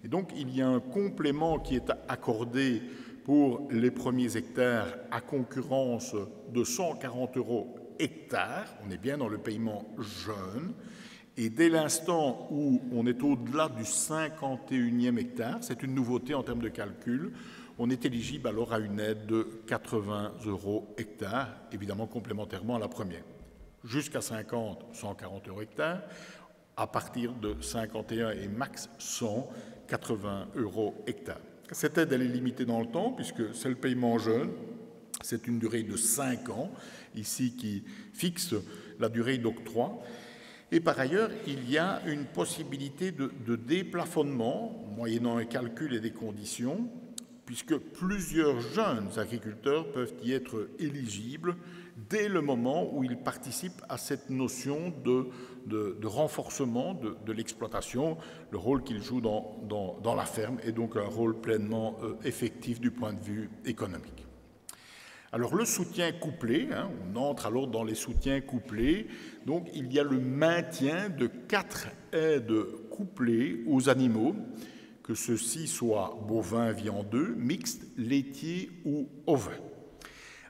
Speaker 2: Et donc, il y a un complément qui est accordé pour les premiers hectares à concurrence de 140 € hectare. On est bien dans le paiement jeune. Et dès l'instant où on est au-delà du 51e hectare, c'est une nouveauté en termes de calcul, on est éligible alors à une aide de 80 € hectare, évidemment complémentairement à la première. Jusqu'à 50, 140 € hectare. À partir de 51 et max 100, 80 € hectare. Cette aide, elle est limitée dans le temps, puisque c'est le paiement jeune. C'est une durée de 5 ans, ici, qui fixe la durée d'octroi. Et par ailleurs, il y a une possibilité de déplafonnement, moyennant un calcul et des conditions, puisque plusieurs jeunes agriculteurs peuvent y être éligibles dès le moment où ils participent à cette notion de renforcement de l'exploitation. Le rôle qu'ils jouent dans la ferme est donc un rôle pleinement effectif du point de vue économique. Alors le soutien couplé, on entre alors dans les soutiens couplés, donc il y a le maintien de 4 aides couplées aux animaux, que ceux-ci soient bovins, viandeux, mixtes, laitiers ou ovins.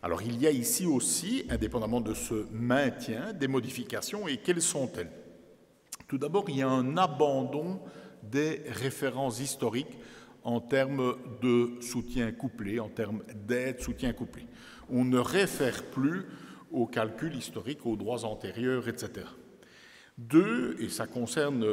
Speaker 2: Alors il y a ici aussi, indépendamment de ce maintien, des modifications, et quelles sont-elles? Tout d'abord, il y a un abandon des références historiques en termes de soutien couplé, en termes d'aide soutien couplé. On ne réfère plus aux calculs historiques, aux droits antérieurs, etc. 2, et ça concerne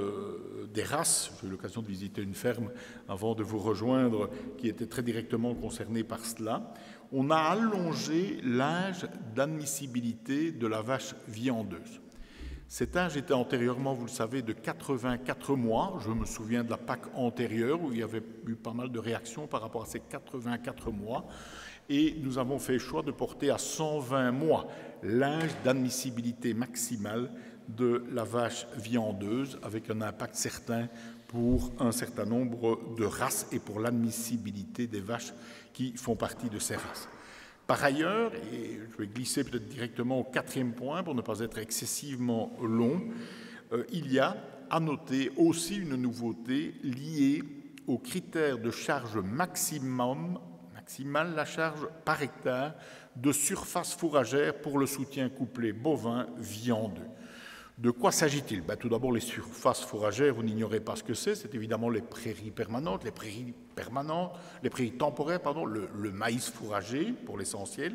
Speaker 2: des races, j'ai eu l'occasion de visiter une ferme avant de vous rejoindre qui était très directement concernée par cela, on a allongé l'âge d'admissibilité de la vache viandeuse. Cet âge était antérieurement, vous le savez, de 84 mois. Je me souviens de la PAC antérieure où il y avait eu pas mal de réactions par rapport à ces 84 mois. Et nous avons fait le choix de porter à 120 mois l'âge d'admissibilité maximale de la vache viandeuse, avec un impact certain pour un certain nombre de races et pour l'admissibilité des vaches qui font partie de ces races. Par ailleurs, et je vais glisser peut-être directement au 4e point pour ne pas être excessivement long, il y a à noter aussi une nouveauté liée aux critères de charge maximale, la charge par hectare de surface fourragère pour le soutien couplé bovin viandeux. De quoi s'agit-il? Tout d'abord, les surfaces fourragères, vous n'ignorez pas ce que c'est évidemment les prairies permanentes, les prairies temporaires, le maïs fourragé pour l'essentiel.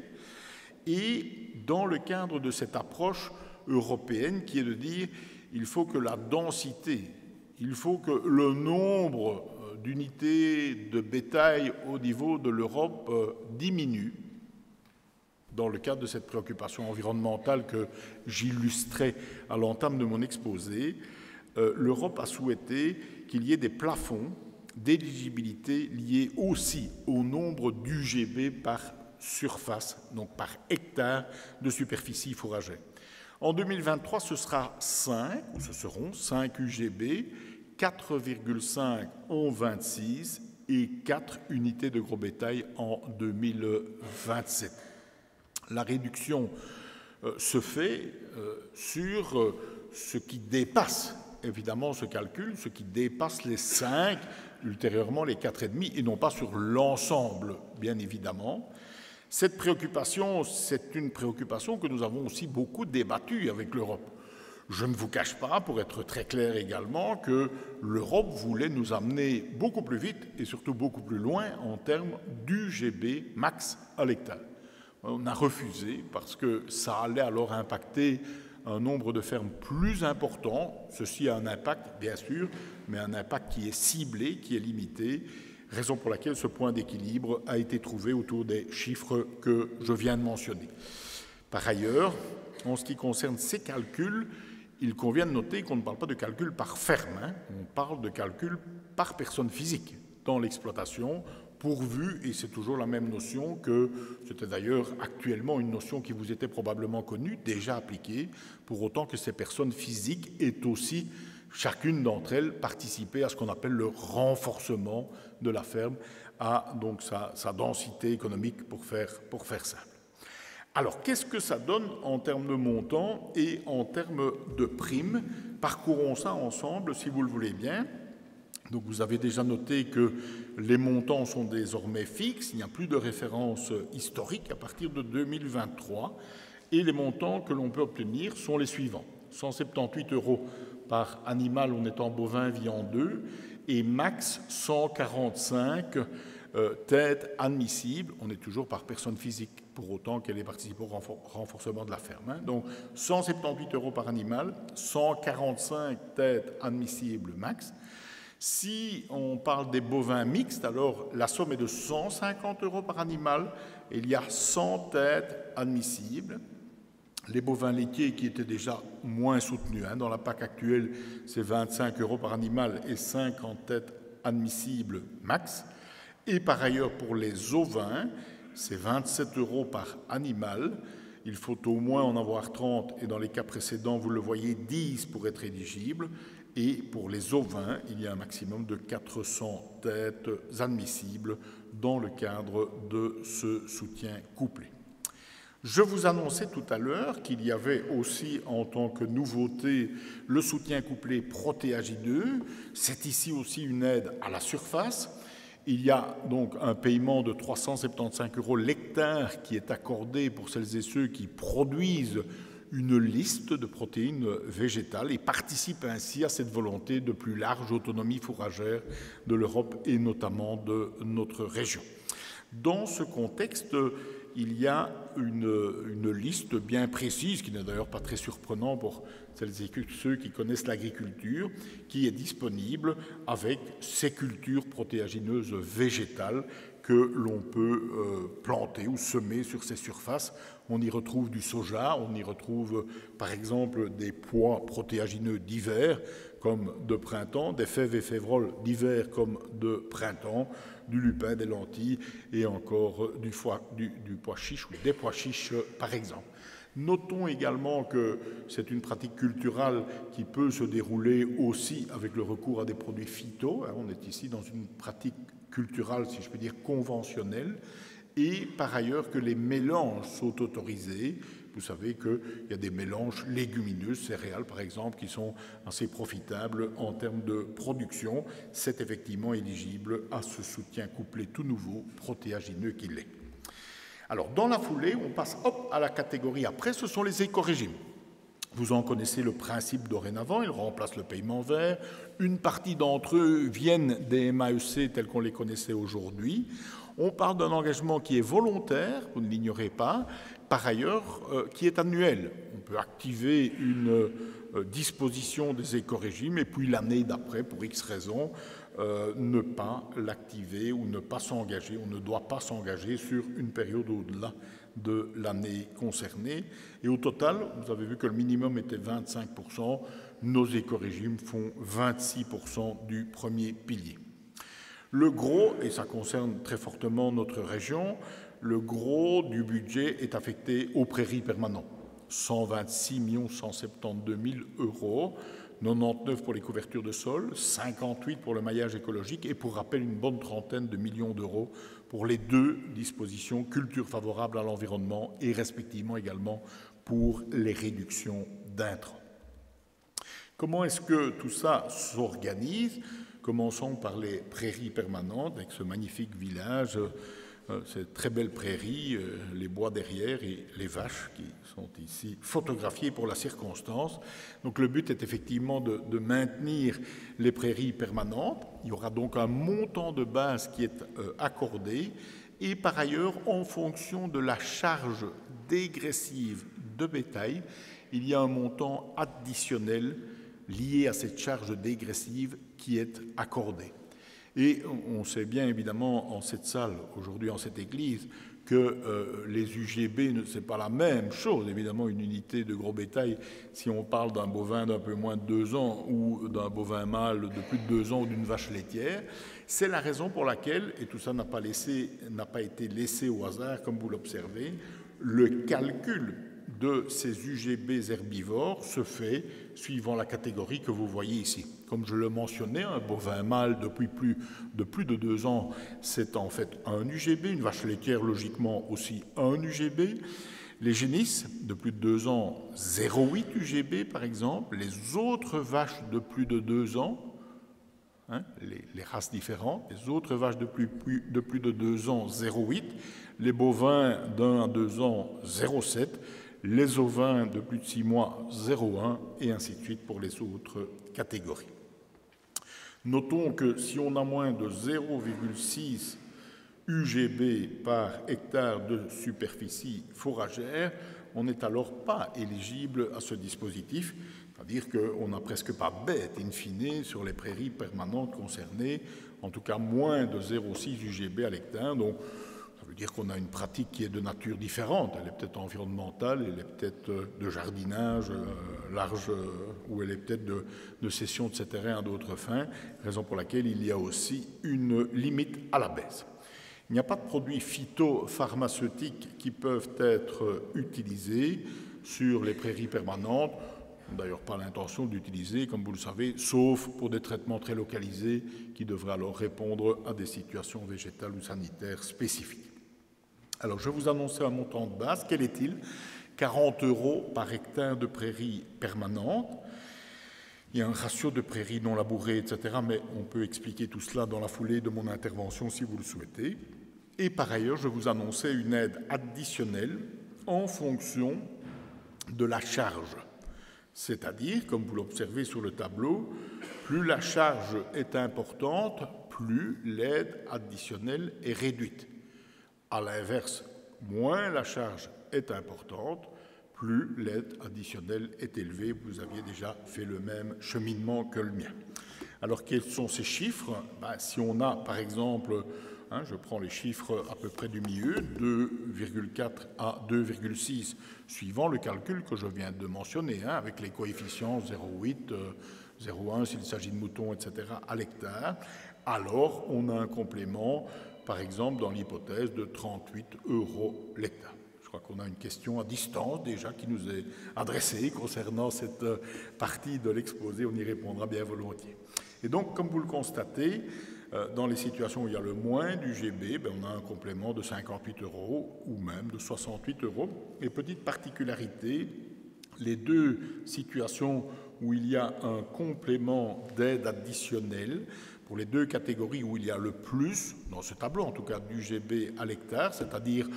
Speaker 2: Et dans le cadre de cette approche européenne qui est de dire il faut que la densité, il faut que le nombre d'unités de bétail au niveau de l'Europe diminue, dans le cadre de cette préoccupation environnementale que j'illustrais à l'entame de mon exposé, l'Europe a souhaité qu'il y ait des plafonds d'éligibilité liés aussi au nombre d'UGB par surface, donc par hectare de superficie fourragère. En 2023, ce sera 5, ou ce seront 5 UGB, 4,5 en 26 et 4 unités de gros bétail en 2027. La réduction se fait sur ce qui dépasse évidemment ce calcul, ce qui dépasse les 5, ultérieurement les 4,5, et non pas sur l'ensemble, bien évidemment. Cette préoccupation, c'est une préoccupation que nous avons aussi beaucoup débattue avec l'Europe. Je ne vous cache pas, pour être très clair également, que l'Europe voulait nous amener beaucoup plus vite et surtout beaucoup plus loin en termes d'UGB max à l'hectare. On a refusé parce que ça allait alors impacter un nombre de fermes plus important. Ceci a un impact, bien sûr, mais un impact qui est ciblé, qui est limité, raison pour laquelle ce point d'équilibre a été trouvé autour des chiffres que je viens de mentionner. Par ailleurs, en ce qui concerne ces calculs, il convient de noter qu'on ne parle pas de calcul par ferme, on parle de calcul par personne physique dans l'exploitation, pourvu, et c'est toujours la même notion que, c'était d'ailleurs actuellement une notion qui vous était probablement connue, déjà appliquée, pour autant que ces personnes physiques aient aussi, chacune d'entre elles, participé à ce qu'on appelle le renforcement de la ferme, à donc sa densité économique pour faire simple. Alors, qu'est-ce que ça donne en termes de montant et en termes de primes? Parcourons ça ensemble, si vous le voulez bien. Donc, vous avez déjà noté que les montants sont désormais fixes, il n'y a plus de référence historique à partir de 2023, et les montants que l'on peut obtenir sont les suivants. 178 € par animal en étant bovin viandeux et max 145 têtes admissibles. On est toujours par personne physique, pour autant qu'elle ait participé au renforcement de la ferme. Donc 178 € par animal, 145 têtes admissibles max. Si on parle des bovins mixtes, alors la somme est de 150 € par animal et il y a 100 têtes admissibles. Les bovins laitiers qui étaient déjà moins soutenus, dans la PAC actuelle, c'est 25 € par animal et 50 têtes admissibles max. Et par ailleurs, pour les ovins, c'est 27 € par animal. Il faut au moins en avoir 30 et dans les cas précédents, vous le voyez, 10 pour être éligible. Et pour les ovins, il y a un maximum de 400 têtes admissibles dans le cadre de ce soutien couplé. Je vous annonçais tout à l'heure qu'il y avait aussi en tant que nouveauté le soutien couplé protéagineux. C'est ici aussi une aide à la surface. Il y a donc un paiement de 375 € l'hectare qui est accordé pour celles et ceux qui produisent une liste de protéines végétales et participent ainsi à cette volonté de plus large autonomie fourragère de l'Europe et notamment de notre région. Dans ce contexte, il y a une liste bien précise, qui n'est d'ailleurs pas très surprenant pour celles et ceux qui connaissent l'agriculture, qui est disponible avec ces cultures protéagineuses végétales que l'on peut planter ou semer sur ces surfaces. On y retrouve du soja, on y retrouve par exemple des pois protéagineux d'hiver comme de printemps, des fèves et févroles d'hiver comme de printemps, du lupin, des lentilles et encore du pois chiche ou des pois chiches par exemple. Notons également que c'est une pratique culturelle qui peut se dérouler aussi avec le recours à des produits phyto. On est ici dans une pratique culturelle, si je peux dire, conventionnelle. Et par ailleurs que les mélanges sont autorisés. Vous savez qu'il y a des mélanges légumineux, céréales par exemple, qui sont assez profitables en termes de production. C'est effectivement éligible à ce soutien couplé tout nouveau, protéagineux qu'il est. Alors, dans la foulée, on passe à la catégorie après, ce sont les éco-régimes. Vous en connaissez le principe dorénavant, ils remplacent le paiement vert. Une partie d'entre eux viennent des MAEC tels qu'on les connaissait aujourd'hui. On parle d'un engagement qui est volontaire, vous ne l'ignorez pas, par ailleurs, qui est annuel. On peut activer une disposition des éco-régimes et puis l'année d'après, pour X raisons, ne pas l'activer ou ne pas s'engager. On ne doit pas s'engager sur une période au-delà de l'année concernée. Et au total, vous avez vu que le minimum était 25%, nos éco-régimes font 26% du premier pilier. Le gros, et ça concerne très fortement notre région, le gros du budget est affecté aux prairies permanentes. 126 172 000 €, 99 pour les couvertures de sol, 58 pour le maillage écologique et pour rappel une bonne trentaine de millions d'euros pour les deux dispositions culture favorable à l'environnement et respectivement également pour les réductions d'intrants. Comment est-ce que tout ça s'organise ? Commençons par les prairies permanentes avec ce magnifique village, cette très belle prairie, les bois derrière et les vaches qui sont ici photographiées pour la circonstance. Donc le but est effectivement de maintenir les prairies permanentes. Il y aura donc un montant de base qui est accordé et par ailleurs, en fonction de la charge dégressive de bétail, il y a un montant additionnel lié à cette charge dégressive qui est accordée. Et on sait bien évidemment en cette salle, aujourd'hui en cette église, que les UGB, ce n'est pas la même chose. Évidemment, une unité de gros bétail, si on parle d'un bovin d'un peu moins de 2 ans ou d'un bovin mâle de plus de 2 ans ou d'une vache laitière, c'est la raison pour laquelle, et tout ça n'a pas été laissé au hasard, comme vous l'observez, le calcul de ces UGB herbivores se fait suivant la catégorie que vous voyez ici. Comme je le mentionnais, un bovin mâle de plus de 2 ans, c'est en fait un UGB, une vache laitière logiquement aussi un UGB. Les génisses de plus de 2 ans, 0,8 UGB par exemple. Les autres vaches de plus de 2 ans, les races différentes, les autres vaches de plus de 2 ans, 0,8. Les bovins d'1 à 2 ans, 0,7. les ovins de plus de 6 mois 0,1 et ainsi de suite pour les autres catégories. Notons que si on a moins de 0,6 UGB par hectare de superficie fourragère, on n'est alors pas éligible à ce dispositif, c'est-à-dire qu'on n'a presque pas bête in fine sur les prairies permanentes concernées, en tout cas moins de 0,6 UGB à l'hectare. Donc ça veut dire qu'on a une pratique qui est de nature différente. Elle est peut-être environnementale, elle est peut-être de jardinage large, ou elle est peut-être de cession de ces terrains à d'autres fins, raison pour laquelle il y a aussi une limite à la baisse. Il n'y a pas de produits phytopharmaceutiques qui peuvent être utilisés sur les prairies permanentes. D'ailleurs, pas l'intention d'utiliser, comme vous le savez, sauf pour des traitements très localisés qui devraient alors répondre à des situations végétales ou sanitaires spécifiques. Alors, je vais vous annoncer un montant de base. Quel est-il? 40 € par hectare de prairies permanentes. Il y a un ratio de prairies non labourées, etc., mais on peut expliquer tout cela dans la foulée de mon intervention si vous le souhaitez. Et par ailleurs, je vais vous annoncer une aide additionnelle en fonction de la charge. C'est-à-dire, comme vous l'observez sur le tableau, plus la charge est importante, plus l'aide additionnelle est réduite. À l'inverse, moins la charge est importante, plus l'aide additionnelle est élevée. Vous aviez déjà fait le même cheminement que le mien. Alors, quels sont ces chiffres? Si on a, par exemple, je prends les chiffres à peu près du milieu, 2,4 à 2,6, suivant le calcul que je viens de mentionner, avec les coefficients 0,8, 0,1 s'il s'agit de moutons, etc., à l'hectare, alors on a un complément, par exemple, dans l'hypothèse de 38 € l'hectare. Je crois qu'on a une question à distance déjà qui nous est adressée concernant cette partie de l'exposé. On y répondra bien volontiers. Et donc, comme vous le constatez, dans les situations où il y a le moins d'UGB, on a un complément de 58 € ou même de 68 €. Et petite particularité, les deux situations où il y a un complément d'aide additionnelle, pour les deux catégories où il y a le plus, dans ce tableau en tout cas, d'UGB à l'hectare, c'est-à-dire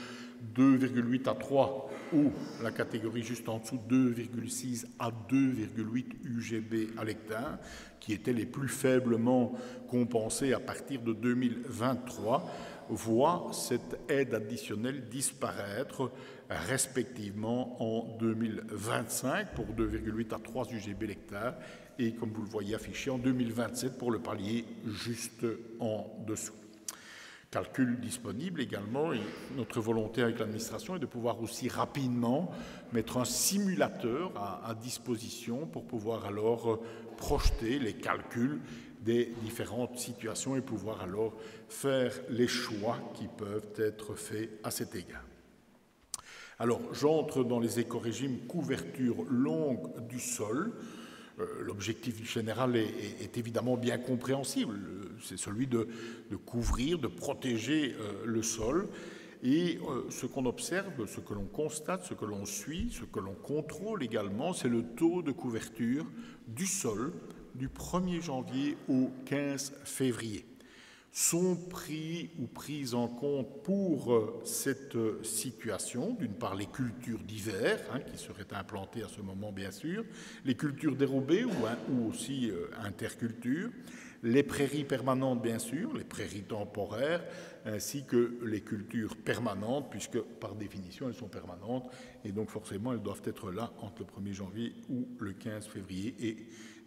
Speaker 2: 2,8 à 3 ou la catégorie juste en dessous 2,6 à 2,8 UGB à l'hectare, qui étaient les plus faiblement compensés à partir de 2023, voient cette aide additionnelle disparaître respectivement en 2025 pour 2,8 à 3 UGB l'hectare et, comme vous le voyez affiché, en 2027 pour le palier juste en dessous. Calcul disponible également, et notre volonté avec l'administration est de pouvoir aussi rapidement mettre un simulateur à disposition pour pouvoir alors projeter les calculs des différentes situations et pouvoir alors faire les choix qui peuvent être faits à cet égard. Alors, j'entre dans les écorégimes couverture longue du sol. L'objectif général est évidemment bien compréhensible, c'est celui de couvrir, de protéger le sol. Et ce qu'on observe, ce que l'on constate, ce que l'on suit, ce que l'on contrôle également, c'est le taux de couverture du sol du 1er janvier au 15 février. Sont pris ou prises en compte pour cette situation, d'une part les cultures d'hiver, qui seraient implantées à ce moment bien sûr, les cultures dérobées ou aussi intercultures, les prairies permanentes bien sûr, les prairies temporaires, ainsi que les cultures permanentes, puisque par définition elles sont permanentes, et donc forcément elles doivent être là entre le 1er janvier ou le 15 février,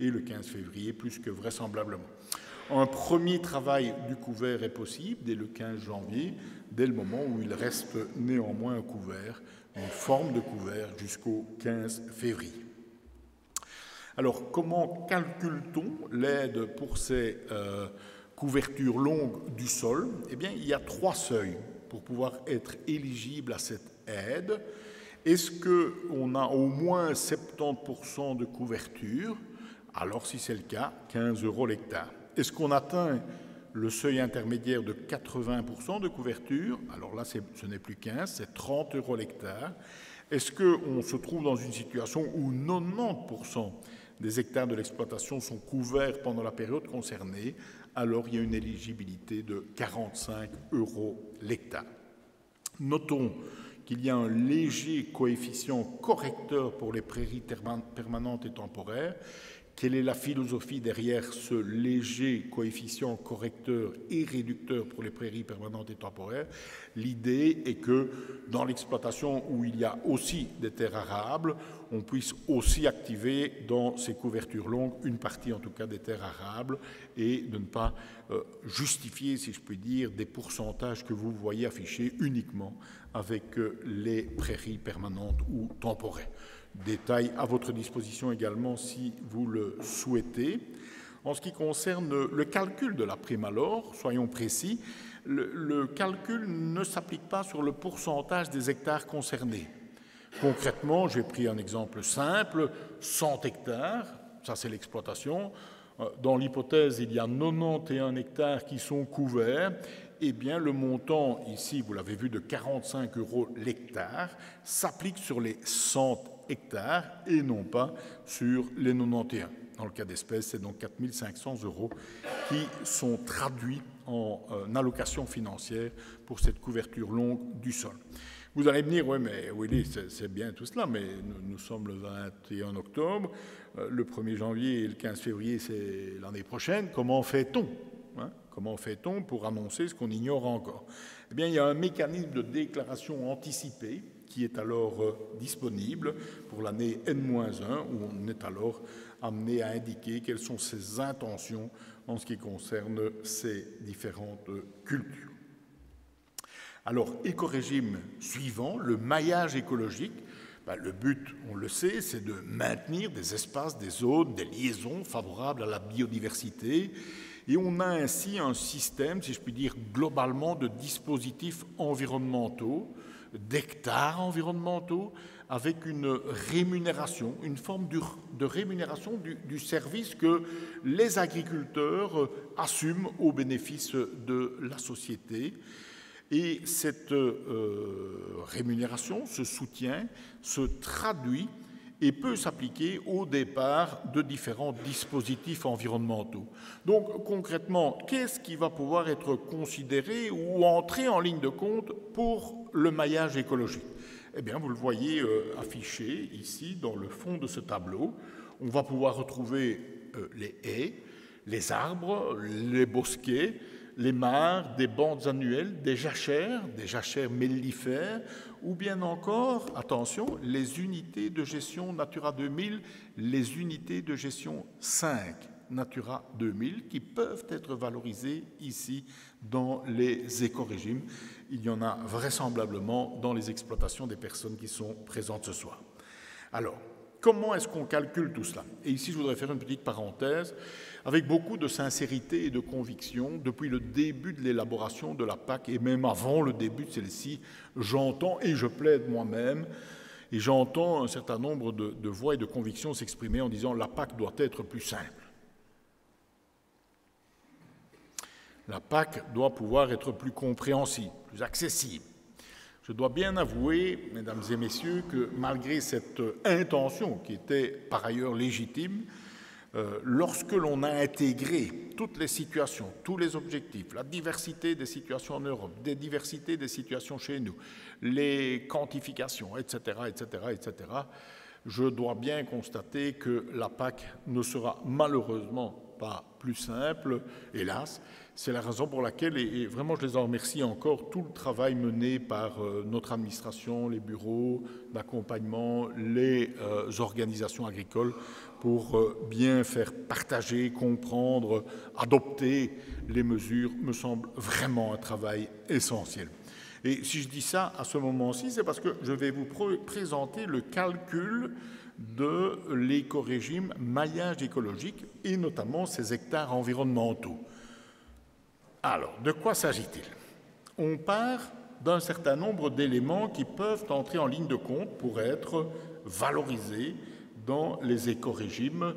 Speaker 2: et le 15 février plus que vraisemblablement. Un premier travail du couvert est possible dès le 15 janvier, dès le moment où il reste néanmoins un couvert, une forme de couvert jusqu'au 15 février. Alors, comment calcule-t-on l'aide pour ces couvertures longues du sol? Eh bien, il y a 3 seuils pour pouvoir être éligible à cette aide. Est-ce qu'on a au moins 70% de couverture? Alors, si c'est le cas, 15 € l'hectare. Est-ce qu'on atteint le seuil intermédiaire de 80% de couverture? Alors là, ce n'est plus 15, c'est 30 € l'hectare. Est-ce qu'on se trouve dans une situation où 90% des hectares de l'exploitation sont couverts pendant la période concernée? Alors il y a une éligibilité de 45 € l'hectare. Notons qu'il y a un léger coefficient correcteur pour les prairies permanentes et temporaires. Quelle est la philosophie derrière ce léger coefficient correcteur et réducteur pour les prairies permanentes et temporaires? L'idée est que dans l'exploitation où il y a aussi des terres arables, on puisse aussi activer dans ces couvertures longues une partie en tout cas des terres arables et de ne pas justifier, si je puis dire, des pourcentages que vous voyez affichés uniquement avec les prairies permanentes ou temporaires. Détail à votre disposition également si vous le souhaitez. En ce qui concerne le calcul de la prime alors, soyons précis, le calcul ne s'applique pas sur le pourcentage des hectares concernés. Concrètement, j'ai pris un exemple simple, 100 hectares, ça c'est l'exploitation. Dans l'hypothèse, il y a 91 hectares qui sont couverts. Eh bien, le montant, ici, vous l'avez vu, de 45 € l'hectare, s'applique sur les 100 hectares et non pas sur les 91. Dans le cas d'espèce, c'est donc 4 500 € qui sont traduits en allocation financière pour cette couverture longue du sol. Vous allez me dire, oui, mais Willy, c'est bien tout cela, mais nous sommes le 21 octobre, le 1er janvier et le 15 février, c'est l'année prochaine. Comment fait-on Comment fait-on pour annoncer ce qu'on ignore encore? Eh bien, il y a un mécanisme de déclaration anticipée qui est alors disponible pour l'année N-1, où on est alors amené à indiquer quelles sont ses intentions en ce qui concerne ces différentes cultures. Alors, écorégime suivant, le maillage écologique. Le but, on le sait, c'est de maintenir des espaces, des zones, des liaisons favorables à la biodiversité. Et on a ainsi un système, si je puis dire, globalement de dispositifs environnementaux, d'hectares environnementaux, avec une rémunération, une forme de rémunération du service que les agriculteurs assument au bénéfice de la société. Et cette rémunération, ce soutien, se traduit et peut s'appliquer au départ de différents dispositifs environnementaux. Donc concrètement, qu'est-ce qui va pouvoir être considéré ou entrer en ligne de compte pour le maillage écologique? Eh bien, vous le voyez affiché ici dans le fond de ce tableau. On va pouvoir retrouver les haies, les arbres, les bosquets, les mares, des bandes annuelles, des jachères mellifères, ou bien encore, attention, les unités de gestion Natura 2000, les unités de gestion 5 Natura 2000, qui peuvent être valorisées ici dans les écorégimes. Il y en a vraisemblablement dans les exploitations des personnes qui sont présentes ce soir. Alors, comment est-ce qu'on calcule tout cela? Et ici, je voudrais faire une petite parenthèse. Avec beaucoup de sincérité et de conviction, depuis le début de l'élaboration de la PAC, et même avant le début de celle-ci, j'entends, et je plaide moi-même, et j'entends un certain nombre de voix et de convictions s'exprimer en disant « la PAC doit être plus simple ». La PAC doit pouvoir être plus compréhensible, plus accessible. Je dois bien avouer, mesdames et messieurs, que malgré cette intention qui était par ailleurs légitime, lorsque l'on a intégré toutes les situations, tous les objectifs, la diversité des situations en Europe, des diversités des situations chez nous, les quantifications, etc., je dois bien constater que la PAC ne sera malheureusement pas plus simple, hélas. C'est la raison pour laquelle, et vraiment je les en remercie encore, tout le travail mené par notre administration, les bureaux d'accompagnement, les organisations agricoles, pour bien faire partager, comprendre, adopter les mesures, me semble vraiment un travail essentiel. Et si je dis ça à ce moment-ci, c'est parce que je vais vous présenter le calcul de l'écorégime maillage écologique et notamment ses hectares environnementaux. Alors, de quoi s'agit-il? On part d'un certain nombre d'éléments qui peuvent entrer en ligne de compte pour être valorisés dans les écorégimes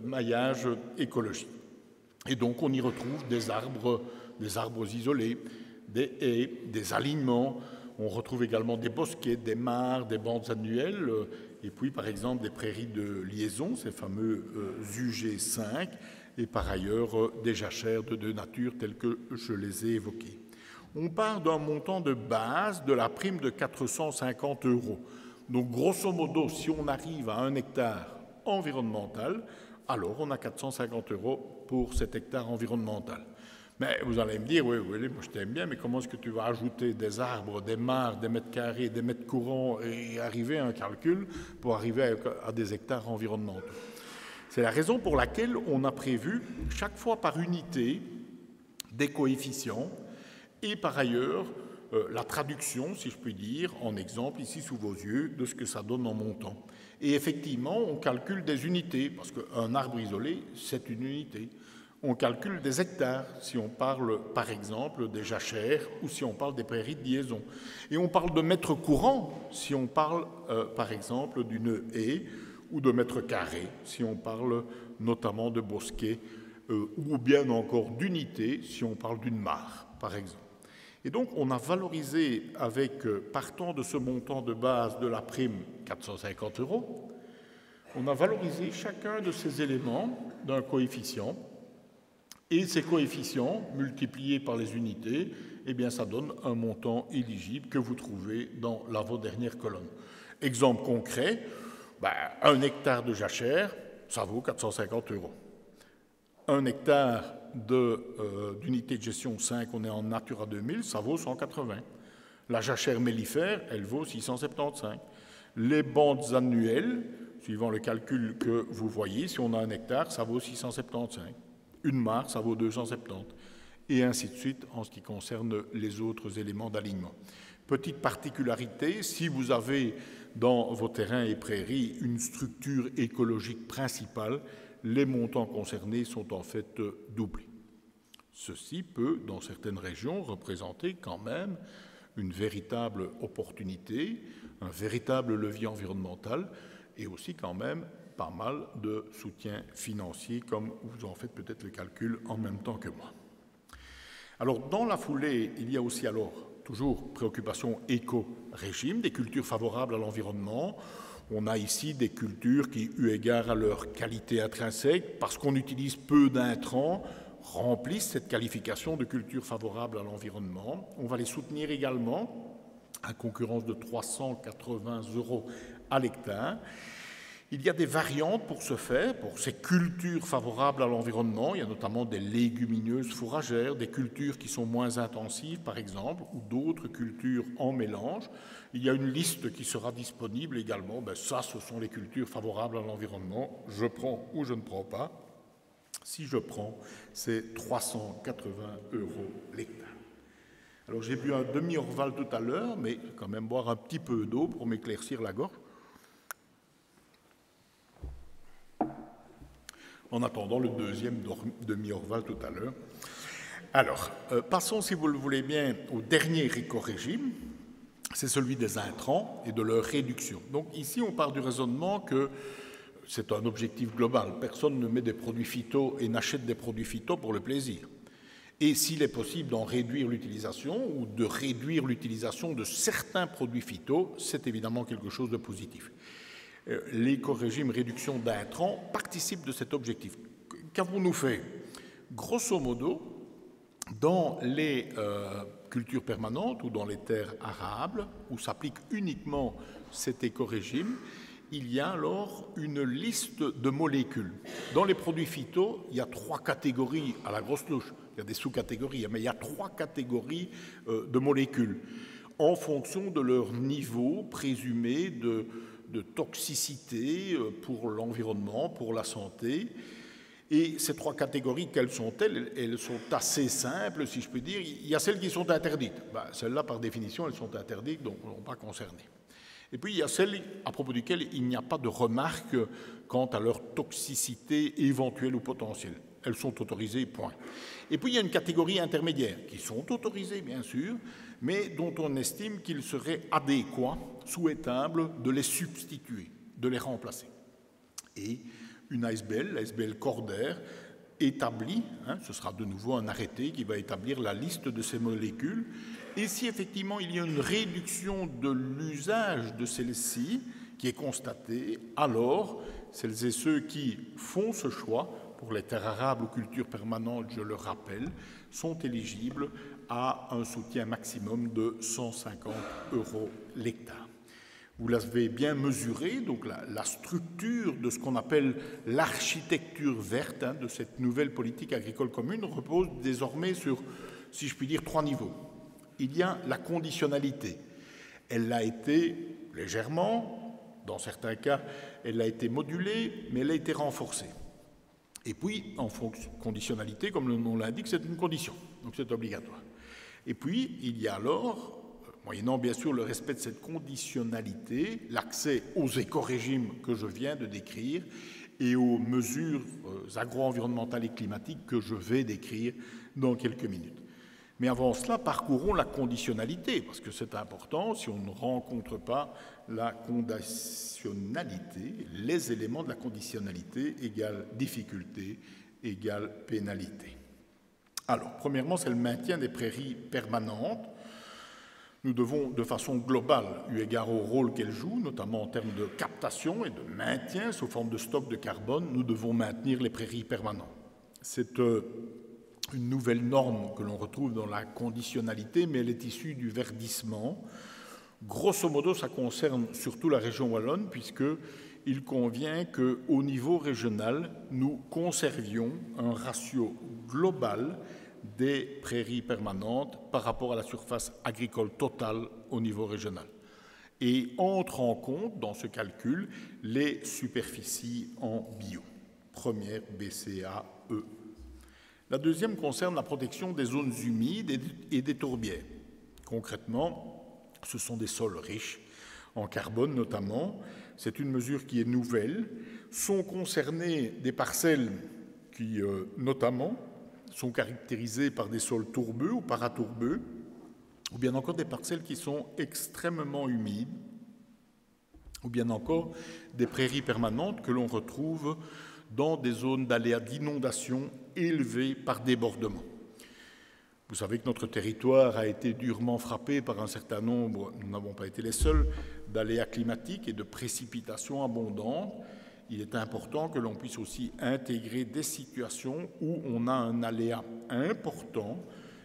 Speaker 2: maillage écologique. Et donc, on y retrouve des arbres isolés, des haies, des alignements. On retrouve également des bosquets, des mares, des bandes annuelles, et puis, par exemple, des prairies de liaison, ces fameux UG5, et par ailleurs des jachères de nature telles que je les ai évoquées. on part d'un montant de base de la prime de 450 €. Donc, grosso modo, si on arrive à 1 hectare environnemental, alors on a 450 € pour cet hectare environnemental. Mais vous allez me dire, oui, moi je t'aime bien, mais comment est-ce que tu vas ajouter des arbres, des mares, des mètres carrés, des mètres courants et arriver à un calcul pour arriver à des hectares environnementaux? C'est la raison pour laquelle on a prévu chaque fois par unité des coefficients et par ailleurs la traduction, si je puis dire, en exemple ici sous vos yeux, de ce que ça donne en montant. Et effectivement, on calcule des unités, parce qu'un arbre isolé, c'est une unité. On calcule des hectares, si on parle par exemple des jachères ou si on parle des prairies de liaison. Et on parle de mètres courants, si on parle par exemple d'une haie ou de mètres carrés, si on parle notamment de bosquets, ou bien encore d'unités, si on parle d'une mare, par exemple. Et donc, on a valorisé avec, partant de ce montant de base de la prime, 450 €, on a valorisé chacun de ces éléments d'un coefficient, et ces coefficients, multipliés par les unités, eh bien, ça donne un montant éligible que vous trouvez dans l'avant-dernière colonne. Exemple concret, 1 hectare de jachère, ça vaut 450 €. 1 hectare d'unité de gestion 5, on est en Natura 2000, ça vaut 180. La jachère mellifère, elle vaut 675. Les bandes annuelles, suivant le calcul que vous voyez, si on a 1 hectare, ça vaut 675. Une mare, ça vaut 270. Et ainsi de suite en ce qui concerne les autres éléments d'alignement. Petite particularité, si vous avez dans vos terrains et prairies une structure écologique principale, les montants concernés sont en fait doublés. Ceci peut, dans certaines régions, représenter quand même une véritable opportunité, un véritable levier environnemental et aussi quand même pas mal de soutien financier, comme vous en faites peut-être le calcul en même temps que moi. Alors, dans la foulée, il y a aussi alors toujours préoccupation éco-régime, des cultures favorables à l'environnement. On a ici des cultures qui, eu égard à leur qualité intrinsèque, parce qu'on utilise peu d'intrants, remplissent cette qualification de culture favorable à l'environnement. On va les soutenir également à concurrence de 380 € à l'hectare. Il y a des variantes pour ce faire, pour ces cultures favorables à l'environnement. Il y a notamment des légumineuses fourragères, des cultures qui sont moins intensives, par exemple, ou d'autres cultures en mélange. Il y a une liste qui sera disponible également. Ça, ce sont les cultures favorables à l'environnement. Je prends ou je ne prends pas. Si je prends, c'est 380 € l'hectare. Alors, j'ai bu un demi-orval tout à l'heure, mais je vais quand même boire un petit peu d'eau pour m'éclaircir la gorge. En attendant le deuxième demi-orval tout à l'heure. Alors, passons, si vous le voulez bien, au dernier éco-régime, c'est celui des intrants et de leur réduction. Donc ici, on part du raisonnement que c'est un objectif global. Personne ne met des produits phyto et n'achète des produits phyto pour le plaisir. Et s'il est possible d'en réduire l'utilisation ou de réduire l'utilisation de certains produits phyto, c'est évidemment quelque chose de positif. L'éco-régime réduction d'intrants participe de cet objectif. Qu'avons-nous fait? Grosso modo, dans les cultures permanentes ou dans les terres arables, où s'applique uniquement cet éco-régime, il y a alors une liste de molécules. Dans les produits phyto, il y a 3 catégories à la grosse louche. Il y a des sous-catégories, mais il y a 3 catégories de molécules en fonction de leur niveau présumé de toxicité pour l'environnement, pour la santé. Et ces 3 catégories, quelles sont-elles? Elles sont assez simples, si je puis dire. Il y a celles qui sont interdites. Celles-là, par définition, elles sont interdites, donc elles ne sont pas concernées. Et puis, il y a celles à propos desquelles il n'y a pas de remarque quant à leur toxicité éventuelle ou potentielle. Elles sont autorisées, point. Et puis, il y a une catégorie intermédiaire, qui sont autorisées, bien sûr, mais dont on estime qu'il serait adéquat, souhaitable, de les substituer, de les remplacer. Et une ASBL, l'ASBL Cordair, établit, ce sera de nouveau un arrêté qui va établir la liste de ces molécules, et si effectivement il y a une réduction de l'usage de celles-ci qui est constatée, alors celles et ceux qui font ce choix, pour les terres arables ou cultures permanentes, je le rappelle, sont éligibles à un soutien maximum de 150 € l'hectare. Vous l'avez bien mesuré, donc la structure de ce qu'on appelle l'architecture verte de cette nouvelle politique agricole commune repose désormais sur, si je puis dire, 3 niveaux. Il y a la conditionnalité. Elle l'a été légèrement, dans certains cas, elle a été modulée, mais elle a été renforcée. Et puis, en fonction conditionnalité, comme le nom l'indique, c'est une condition, donc c'est obligatoire. Et puis, il y a alors, moyennant bien sûr le respect de cette conditionnalité, l'accès aux éco-régimes que je viens de décrire et aux mesures agro-environnementales et climatiques que je vais décrire dans quelques minutes. Mais avant cela, parcourons la conditionnalité, parce que c'est important, si on ne rencontre pas la conditionnalité, les éléments de la conditionnalité égale difficulté, égale pénalité. Alors, premièrement, c'est le maintien des prairies permanentes. Nous devons, de façon globale, eu égard au rôle qu'elles jouent, notamment en termes de captation et de maintien sous forme de stock de carbone, nous devons maintenir les prairies permanentes. C'est une nouvelle norme que l'on retrouve dans la conditionnalité, mais elle est issue du verdissement. Grosso modo, ça concerne surtout la région wallonne, puisqu'il convient qu'au niveau régional, nous conservions un ratio global des prairies permanentes par rapport à la surface agricole totale au niveau régional. Et entre en compte, dans ce calcul, les superficies en bio. Première BCAE. La deuxième concerne la protection des zones humides et des tourbières. Concrètement, ce sont des sols riches en carbone notamment. C'est une mesure qui est nouvelle. Sont concernées des parcelles qui, notamment, sont caractérisées par des sols tourbeux ou paratourbeux, ou bien encore des parcelles qui sont extrêmement humides, ou bien encore des prairies permanentes que l'on retrouve dans des zones d'aléas d'inondation élevées par débordement. Vous savez que notre territoire a été durement frappé par un certain nombre, nous n'avons pas été les seuls, d'aléas climatiques et de précipitations abondantes. Il est important que l'on puisse aussi intégrer des situations où on a un aléa important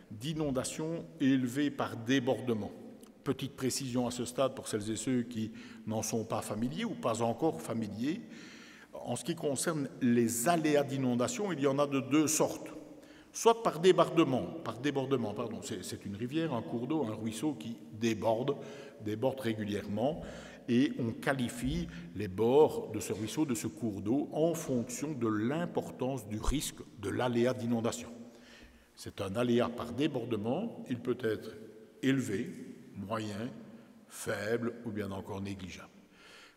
Speaker 2: d'inondation élevée par débordement. Petite précision à ce stade pour celles et ceux qui n'en sont pas familiers ou pas encore familiers. En ce qui concerne les aléas d'inondation, il y en a de 2 sortes. Soit par débordement, c'est une rivière, un cours d'eau, un ruisseau qui déborde régulièrement, et on qualifie les bords de ce ruisseau, de ce cours d'eau, en fonction de l'importance du risque de l'aléa d'inondation. C'est un aléa par débordement, il peut être élevé, moyen, faible ou bien encore négligeable.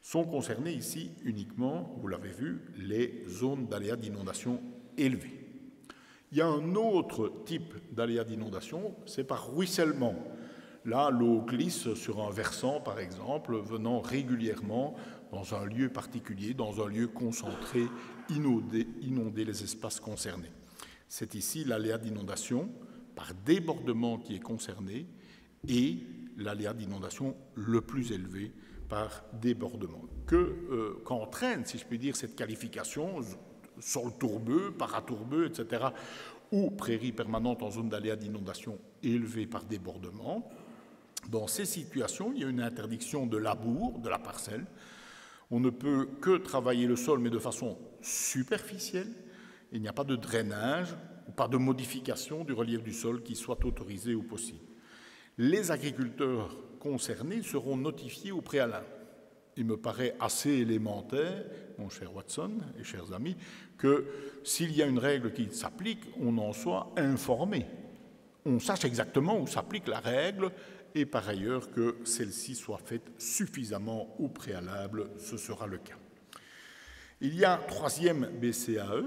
Speaker 2: Sont concernées ici uniquement, vous l'avez vu, les zones d'aléas d'inondation élevées. Il y a un autre type d'aléa d'inondation, c'est par ruissellement. Là, l'eau glisse sur un versant, par exemple, venant régulièrement dans un lieu particulier, dans un lieu concentré, inonder les espaces concernés. C'est ici l'aléa d'inondation par débordement qui est concerné et l'aléa d'inondation le plus élevé par débordement. Qu'entraîne, si je puis dire, cette qualification, sol tourbeux, paratourbeux, etc., ou prairie permanente en zone d'aléa d'inondation élevée par débordement? Dans ces situations, il y a une interdiction de labour de la parcelle. On ne peut que travailler le sol, mais de façon superficielle. Il n'y a pas de drainage ou pas de modification du relief du sol qui soit autorisée ou possible. Les agriculteurs concernés seront notifiés au préalable. Il me paraît assez élémentaire, mon cher Watson et chers amis, que s'il y a une règle qui s'applique, on en soit informé. On sache exactement où s'applique la règle et par ailleurs que celle-ci soit faite suffisamment au préalable, ce sera le cas. Il y a troisième BCAE,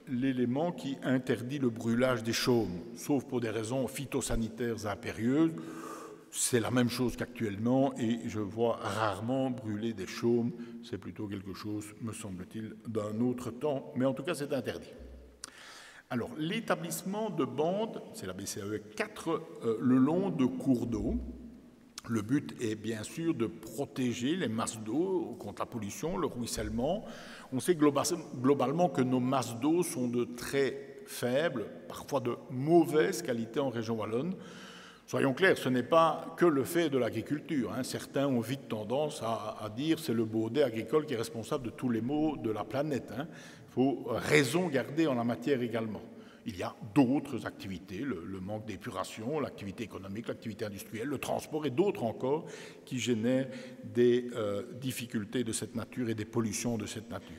Speaker 2: l'élément qui interdit le brûlage des chaumes, sauf pour des raisons phytosanitaires impérieuses. C'est la même chose qu'actuellement et je vois rarement brûler des chaumes. C'est plutôt quelque chose, me semble-t-il, d'un autre temps, mais en tout cas c'est interdit. Alors, l'établissement de bandes, c'est la BCAE 4, le long de cours d'eau. Le but est bien sûr de protéger les masses d'eau contre la pollution, le ruissellement. On sait globalement que nos masses d'eau sont de très faible, parfois de mauvaise qualité en région wallonne. Soyons clairs, ce n'est pas que le fait de l'agriculture. Certains ont vite tendance à dire que c'est le baudet agricole qui est responsable de tous les maux de la planète. Il faut raison garder en la matière également. Il y a d'autres activités, le manque d'épuration, l'activité économique, l'activité industrielle, le transport et d'autres encore qui génèrent des difficultés de cette nature et des pollutions de cette nature.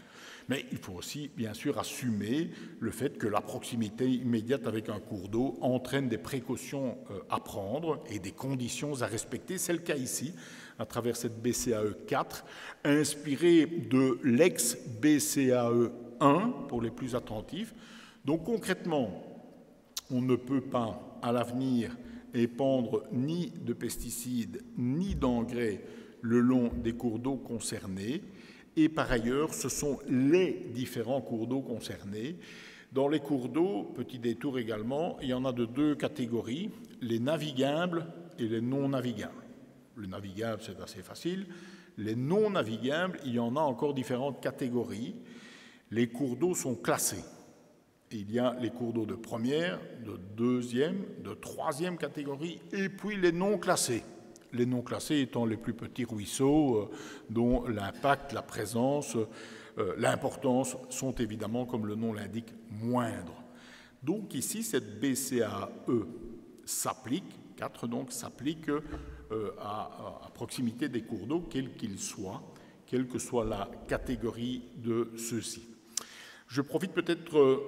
Speaker 2: Mais il faut aussi, bien sûr, assumer le fait que la proximité immédiate avec un cours d'eau entraîne des précautions à prendre et des conditions à respecter. C'est le cas ici, à travers cette BCAE 4, inspirée de l'ex-BCAE 1, pour les plus attentifs. Donc concrètement, on ne peut pas, à l'avenir, épandre ni de pesticides ni d'engrais le long des cours d'eau concernés. Et par ailleurs, ce sont les différents cours d'eau concernés. Dans les cours d'eau, petit détour également, il y en a de deux catégories, les navigables et les non navigables. Les navigables, c'est assez facile. Les non navigables, il y en a encore différentes catégories. Les cours d'eau sont classés. Il y a les cours d'eau de première, de deuxième, de troisième catégorie, et puis les non classés. Les non classés étant les plus petits ruisseaux dont l'impact, la présence, l'importance sont évidemment, comme le nom l'indique, moindres. Donc ici, cette BCAE s'applique, 4 donc, s'applique à proximité des cours d'eau, quels qu'ils soient, quelle que soit la catégorie de ceux-ci. Je profite peut-être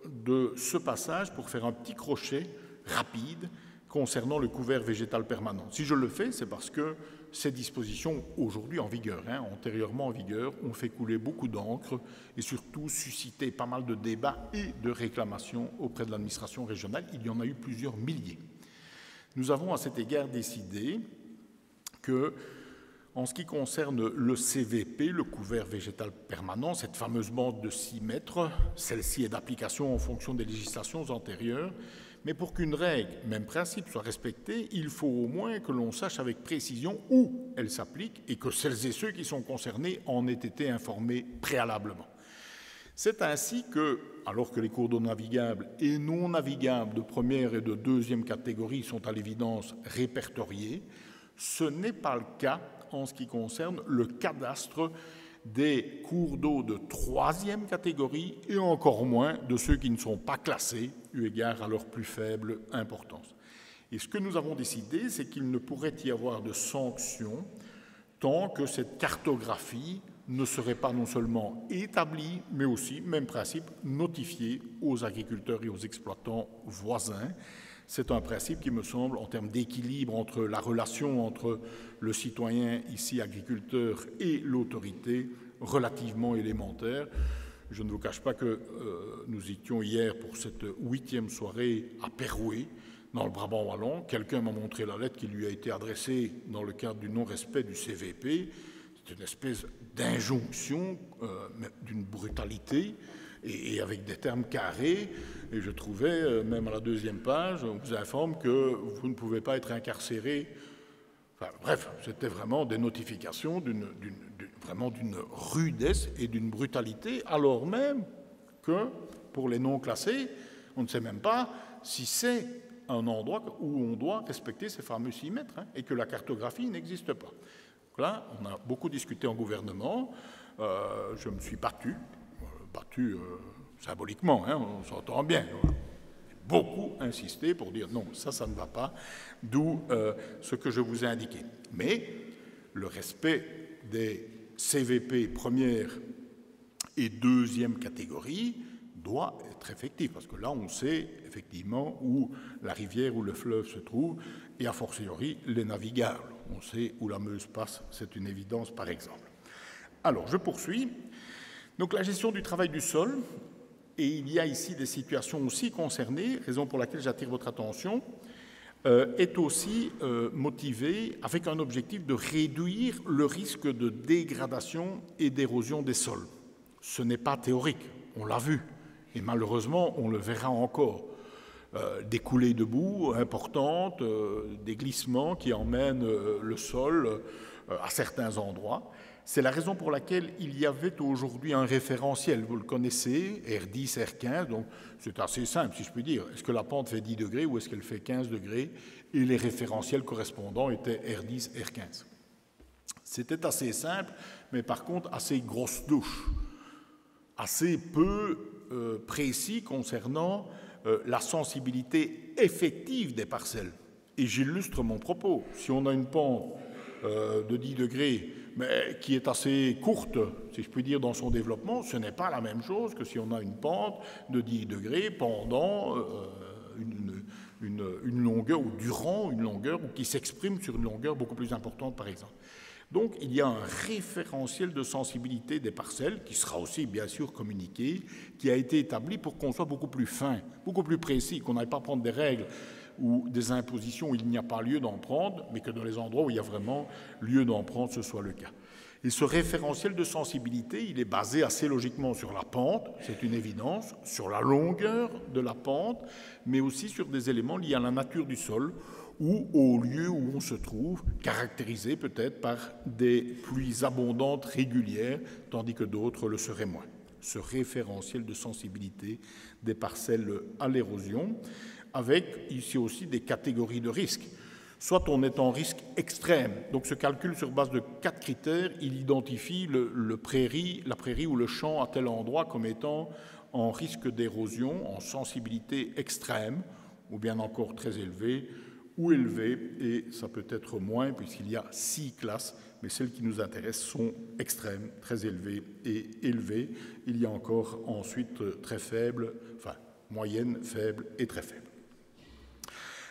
Speaker 2: de ce passage pour faire un petit crochet rapide concernant le couvert végétal permanent. Si je le fais, c'est parce que ces dispositions, aujourd'hui en vigueur, antérieurement en vigueur, ont fait couler beaucoup d'encre et surtout suscité pas mal de débats et de réclamations auprès de l'administration régionale. Il y en a eu plusieurs milliers. Nous avons à cet égard décidé que, en ce qui concerne le CVP, le couvert végétal permanent, cette fameuse bande de 6 mètres, celle-ci est d'application en fonction des législations antérieures, mais pour qu'une règle, même principe, soit respectée, il faut au moins que l'on sache avec précision où elle s'applique et que celles et ceux qui sont concernés en aient été informés préalablement. C'est ainsi que, alors que les cours d'eau navigables et non navigables de première et de deuxième catégorie sont à l'évidence répertoriés, ce n'est pas le cas en ce qui concerne le cadastre des cours d'eau de troisième catégorie et encore moins de ceux qui ne sont pas classés eu égard à leur plus faible importance. Et ce que nous avons décidé, c'est qu'il ne pourrait y avoir de sanctions tant que cette cartographie ne serait pas non seulement établie, mais aussi, même principe, notifiée aux agriculteurs et aux exploitants voisins. C'est un principe qui me semble, en termes d'équilibre entre la relation entre le citoyen, ici agriculteur, et l'autorité, relativement élémentaire. Je ne vous cache pas que nous étions hier pour cette 8e soirée à Perouet, dans le Brabant wallon. Quelqu'un m'a montré la lettre qui lui a été adressée dans le cadre du non-respect du CVP. C'est une espèce d'injonction, d'une brutalité, et avec des termes carrés. Et je trouvais, même à la 2e page, on vous informe que vous ne pouvez pas être incarcéré. Enfin, bref, c'était vraiment des notifications vraiment d'une rudesse et d'une brutalité, alors même que, pour les non classés, on ne sait même pas si c'est un endroit où on doit respecter ces fameux 6 mètres et que la cartographie n'existe pas. Donc là, on a beaucoup discuté en gouvernement. Je me suis battu symboliquement, on s'entend bien. Beaucoup insisté pour dire non, ça ne va pas, d'où ce que je vous ai indiqué. Mais le respect des CVP première et deuxième catégorie doit être effectif, parce que là, on sait effectivement où la rivière ou le fleuve se trouve, et a fortiori les navigables. On sait où la Meuse passe, c'est une évidence par exemple. Alors, je poursuis. Donc, la gestion du travail du sol, et il y a ici des situations aussi concernées, raison pour laquelle j'attire votre attention, est aussi motivée avec un objectif de réduire le risque de dégradation et d'érosion des sols. Ce n'est pas théorique, on l'a vu, et malheureusement, on le verra encore. Des coulées de boue importantes, des glissements qui emmènent le sol à certains endroits. C'est la raison pour laquelle il y avait aujourd'hui un référentiel, vous le connaissez, R10, R15, donc c'est assez simple si je puis dire. Est-ce que la pente fait 10 degrés ou est-ce qu'elle fait 15 degrés? Et les référentiels correspondants étaient R10, R15. C'était assez simple, mais par contre assez grosse douche, assez peu précis concernant la sensibilité effective des parcelles. Et j'illustre mon propos. Si on a une pente de 10 degrés, mais qui est assez courte, si je puis dire, dans son développement, ce n'est pas la même chose que si on a une pente de 10 degrés pendant une longueur, ou durant une longueur, ou qui s'exprime sur une longueur beaucoup plus importante, par exemple. Donc, il y a un référentiel de sensibilité des parcelles, qui sera aussi, bien sûr, communiqué, qui a été établi pour qu'on soit beaucoup plus fin, beaucoup plus précis, qu'on n'aille pas prendre des règles ou des impositions où il n'y a pas lieu d'en prendre, mais que dans les endroits où il y a vraiment lieu d'en prendre, ce soit le cas. Et ce référentiel de sensibilité, il est basé assez logiquement sur la pente, c'est une évidence, sur la longueur de la pente, mais aussi sur des éléments liés à la nature du sol ou au lieu où on se trouve, caractérisé peut-être par des pluies abondantes régulières, tandis que d'autres le seraient moins. Ce référentiel de sensibilité des parcelles à l'érosion, avec ici aussi des catégories de risques. Soit on est en risque extrême, donc ce calcul sur base de 4 critères, il identifie la prairie ou le champ à tel endroit comme étant en risque d'érosion, en sensibilité extrême, ou bien encore très élevée, ou élevée, et ça peut être moins, puisqu'il y a 6 classes, mais celles qui nous intéressent sont extrêmes, très élevées et élevées. Il y a encore ensuite très faibles, enfin moyenne, faible et très faible.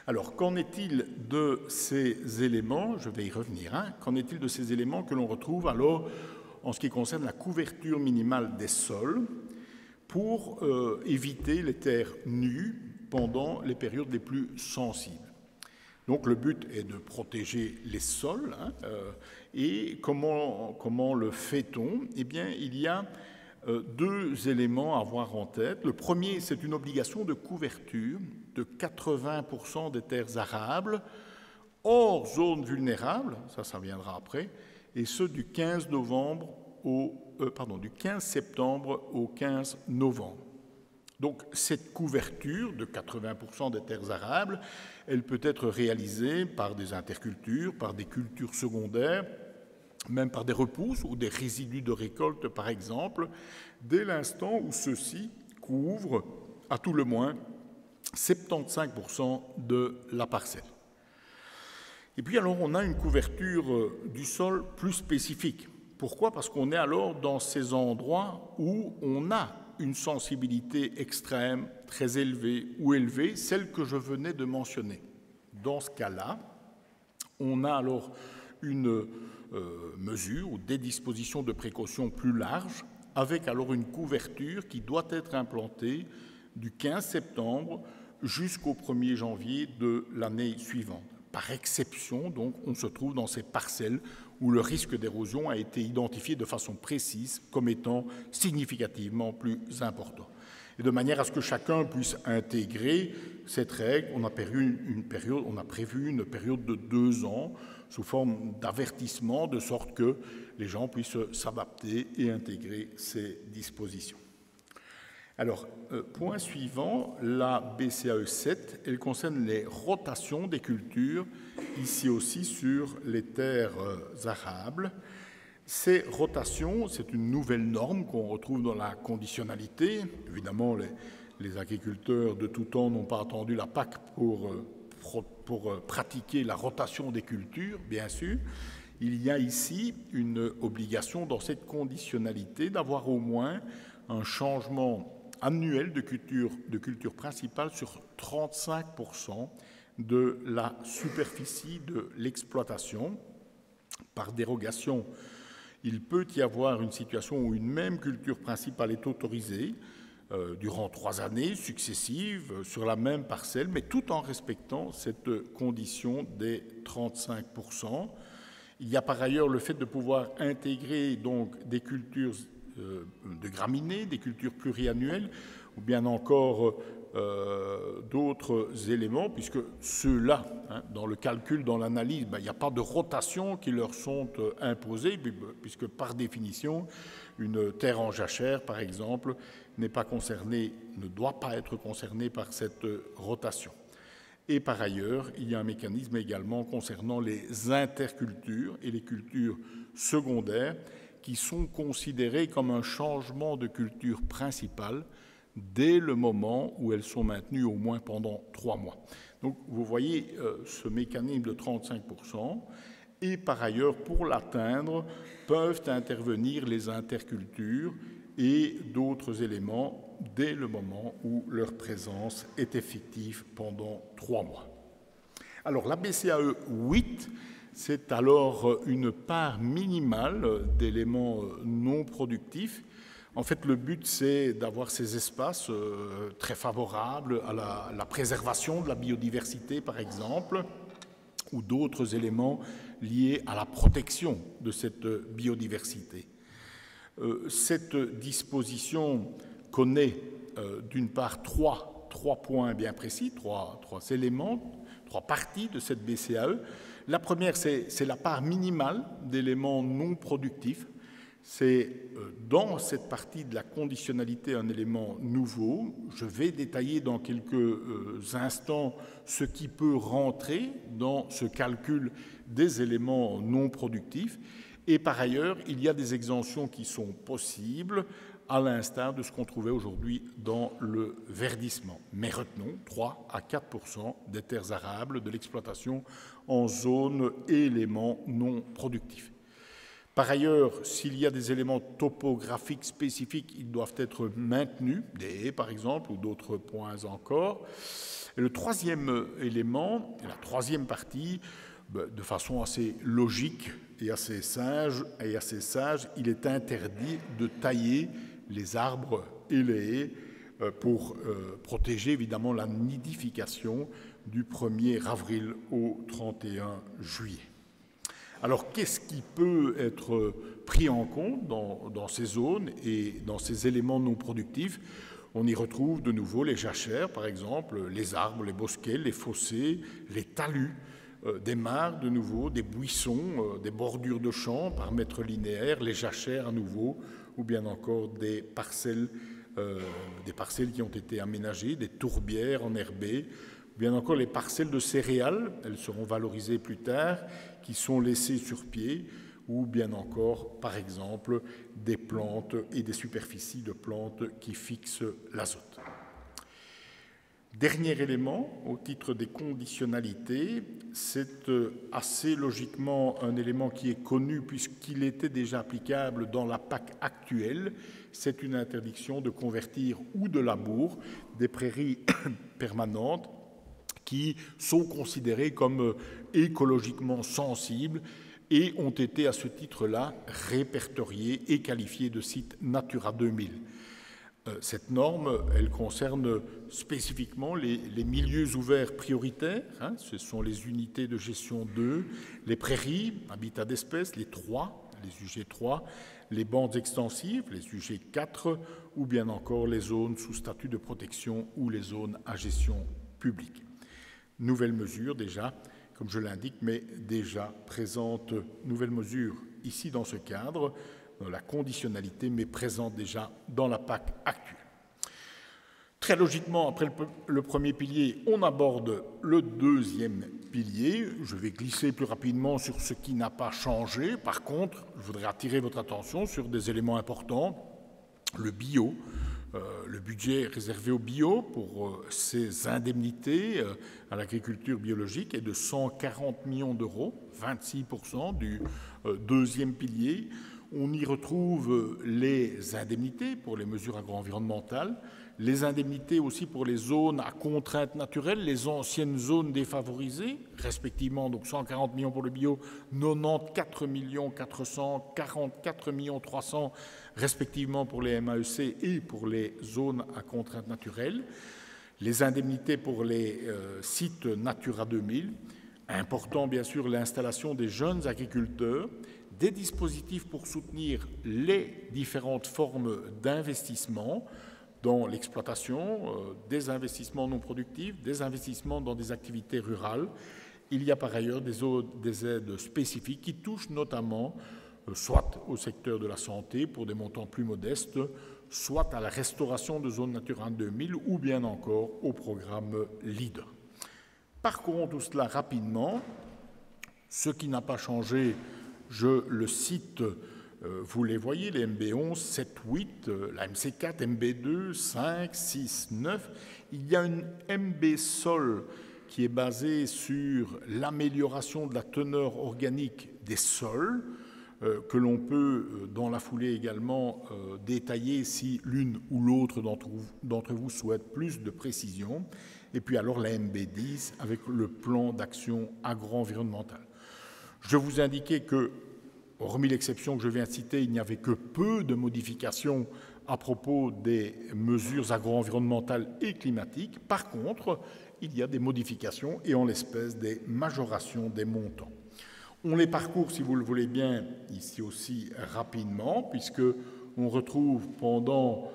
Speaker 2: Alors, qu'en est-il de ces éléments? Je vais y revenir. Qu'en est-il de ces éléments que l'on retrouve alors en ce qui concerne la couverture minimale des sols pour éviter les terres nues pendant les périodes les plus sensibles? Donc, le but est de protéger les sols. Et comment le fait-on? Eh bien, il y a 2 éléments à avoir en tête. Le premier, c'est une obligation de couverture de 80% des terres arables hors zone vulnérable, ça viendra après, et ce du 15 septembre au 15 novembre. Donc cette couverture de 80% des terres arables, elle peut être réalisée par des intercultures, par des cultures secondaires, même par des repousses ou des résidus de récolte, par exemple, dès l'instant où ceux-ci couvrent, à tout le moins, 75% de la parcelle. Et puis alors, on a une couverture du sol plus spécifique. Pourquoi? Parce qu'on est alors dans ces endroits où on a une sensibilité extrême, très élevée ou élevée, celle que je venais de mentionner. Dans ce cas-là, on a alors une mesure ou des dispositions de précaution plus larges, avec alors une couverture qui doit être implantée du 15 septembre jusqu'au 1er janvier de l'année suivante. Par exception, donc, on se trouve dans ces parcelles où le risque d'érosion a été identifié de façon précise comme étant significativement plus important. Et de manière à ce que chacun puisse intégrer cette règle, on a prévu une période de 2 ans sous forme d'avertissement, de sorte que les gens puissent s'adapter et intégrer ces dispositions. Alors, point suivant, la BCAE 7, elle concerne les rotations des cultures, ici aussi sur les terres arables. Ces rotations, c'est une nouvelle norme qu'on retrouve dans la conditionnalité. Évidemment, les agriculteurs de tout temps n'ont pas attendu la PAC pour pratiquer la rotation des cultures, bien sûr. Il y a ici une obligation dans cette conditionnalité d'avoir au moins un changement annuel de culture principale sur 35% de la superficie de l'exploitation. Par dérogation, il peut y avoir une situation où une même culture principale est autorisée durant 3 années successives sur la même parcelle, mais tout en respectant cette condition des 35%. Il y a par ailleurs le fait de pouvoir intégrer donc des cultures de graminées, des cultures pluriannuelles, ou bien encore d'autres éléments, puisque ceux-là, dans le calcul, dans l'analyse, il n'y a pas de rotation qui leur sont imposées, puisque par définition, une terre en jachère, par exemple, n'est pas concernée, ne doit pas être concernée par cette rotation. Et par ailleurs, il y a un mécanisme également concernant les intercultures et les cultures secondaires qui sont considérées comme un changement de culture principale dès le moment où elles sont maintenues au moins pendant 3 mois. Donc vous voyez ce mécanisme de 35%, et par ailleurs, pour l'atteindre, peuvent intervenir les intercultures et d'autres éléments dès le moment où leur présence est effective pendant 3 mois. Alors la BCAE 8, c'est alors une part minimale d'éléments non productifs. En fait, le but, c'est d'avoir ces espaces très favorables à la préservation de la biodiversité, par exemple, ou d'autres éléments liés à la protection de cette biodiversité. Cette disposition connaît d'une part trois points bien précis, trois éléments, 3 parties de cette BCAE. La première, c'est la part minimale d'éléments non productifs. C'est dans cette partie de la conditionnalité un élément nouveau. Je vais détailler dans quelques instants ce qui peut rentrer dans ce calcul des éléments non productifs. Et par ailleurs, il y a des exemptions qui sont possibles, à l'instar de ce qu'on trouvait aujourd'hui dans le verdissement. Mais retenons 3 à 4% des terres arables de l'exploitation en zone éléments non productifs. Par ailleurs, s'il y a des éléments topographiques spécifiques, ils doivent être maintenus, des haies par exemple, ou d'autres points encore. Et le troisième élément, la troisième partie, de façon assez logique et assez sage, il est interdit de tailler les arbres et les haies pour protéger évidemment la nidification du 1er avril au 31 juillet. Alors, qu'est-ce qui peut être pris en compte dans ces zones et dans ces éléments non productifs? On y retrouve de nouveau les jachères, par exemple, les arbres, les bosquets, les fossés, les talus, des mares de nouveau, des buissons, des bordures de champs par mètre linéaire, les jachères à nouveau, ou bien encore des parcelles qui ont été aménagées, des tourbières enherbées, ou bien encore les parcelles de céréales, elles seront valorisées plus tard, qui sont laissées sur pied, ou bien encore, par exemple, des plantes et des superficies de plantes qui fixent l'azote. Dernier élément, au titre des conditionnalités, c'est assez logiquement un élément qui est connu puisqu'il était déjà applicable dans la PAC actuelle. C'est une interdiction de convertir ou de labour des prairies permanentes qui sont considérées comme écologiquement sensibles et ont été à ce titre-là répertoriées et qualifiées de sites Natura 2000. Cette norme, elle concerne spécifiquement les milieux ouverts prioritaires, ce sont les unités de gestion 2, les prairies, habitat d'espèces, les UG3, les bandes extensives, les UG4, ou bien encore les zones sous statut de protection ou les zones à gestion publique. Nouvelle mesure déjà, comme je l'indique, mais déjà présente, nouvelle mesure ici dans ce cadre, dans la conditionnalité, mais présente déjà dans la PAC actuelle. Très logiquement, après le premier pilier, on aborde le deuxième pilier. Je vais glisser plus rapidement sur ce qui n'a pas changé. Par contre, je voudrais attirer votre attention sur des éléments importants. Le bio, le budget réservé au bio pour ces indemnités à l'agriculture biologique est de 140 millions d'euros, 26% du deuxième pilier. On y retrouve les indemnités pour les mesures agro-environnementales, les indemnités aussi pour les zones à contraintes naturelles, les anciennes zones défavorisées, respectivement donc 140 millions pour le bio, 94 millions 400, 44 millions 300 respectivement pour les MAEC et pour les zones à contraintes naturelles, les indemnités pour les sites Natura 2000, important bien sûr l'installation des jeunes agriculteurs, des dispositifs pour soutenir les différentes formes d'investissement, dans l'exploitation, des investissements non productifs, des investissements dans des activités rurales. Il y a par ailleurs des aides spécifiques qui touchent notamment soit au secteur de la santé pour des montants plus modestes, soit à la restauration de zones Natura 2000 ou bien encore au programme LEADER. Parcourons tout cela rapidement. Ce qui n'a pas changé, je le cite, vous les voyez, les MB11, 7, 8, la MC4, MB2, 5, 6, 9. Il y a une MB Sol qui est basée sur l'amélioration de la teneur organique des sols, que l'on peut dans la foulée également détailler si l'une ou l'autre d'entre vous souhaite plus de précision. Et puis alors la MB10 avec le plan d'action agro-environnemental. Je vous indiquais que, hormis l'exception que je viens de citer, il n'y avait que peu de modifications à propos des mesures agro-environnementales et climatiques. Par contre, il y a des modifications et en l'espèce des majorations des montants. On les parcourt, si vous le voulez bien, ici aussi rapidement, puisque on retrouve pendant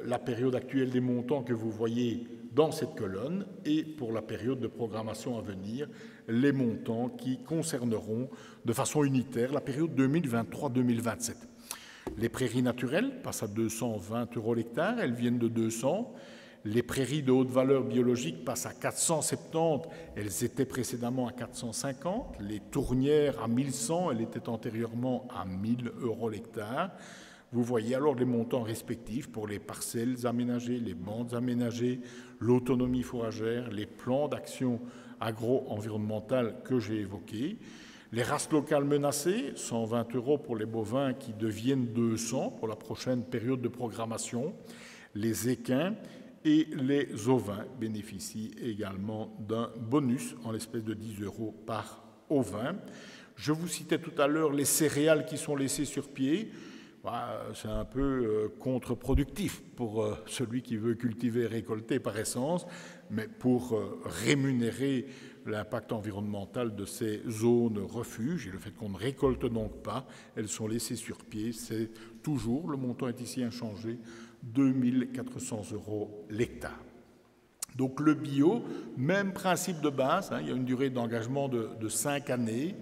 Speaker 2: la période actuelle des montants que vous voyez dans cette colonne et pour la période de programmation à venir, les montants qui concerneront de façon unitaire la période 2023-2027. Les prairies naturelles passent à 220 € l'hectare, elles viennent de 200. Les prairies de haute valeur biologique passent à 470, elles étaient précédemment à 450. Les tournières à 1100, elles étaient antérieurement à 1000 € l'hectare. Vous voyez alors les montants respectifs pour les parcelles aménagées, les bandes aménagées, l'autonomie fourragère, les plans d'action agro-environnementale que j'ai évoqués. Les races locales menacées, 120 € pour les bovins qui deviennent 200 pour la prochaine période de programmation. Les équins et les ovins bénéficient également d'un bonus en l'espèce de 10 € par ovin. Je vous citais tout à l'heure les céréales qui sont laissées sur pied. C'est un peu contre-productif pour celui qui veut cultiver et récolter par essence, mais pour rémunérer l'impact environnemental de ces zones refuges et le fait qu'on ne récolte donc pas, elles sont laissées sur pied, c'est toujours, le montant est ici inchangé, 2400 € l'hectare. Donc le bio, même principe de base, il y a une durée d'engagement de 5 années.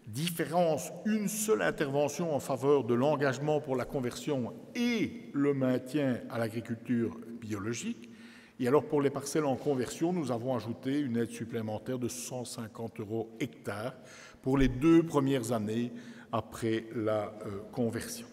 Speaker 2: Différence, une seule intervention en faveur de l'engagement pour la conversion et le maintien à l'agriculture biologique. Et alors pour les parcelles en conversion, nous avons ajouté une aide supplémentaire de 150 € hectare pour les 2 premières années après la conversion.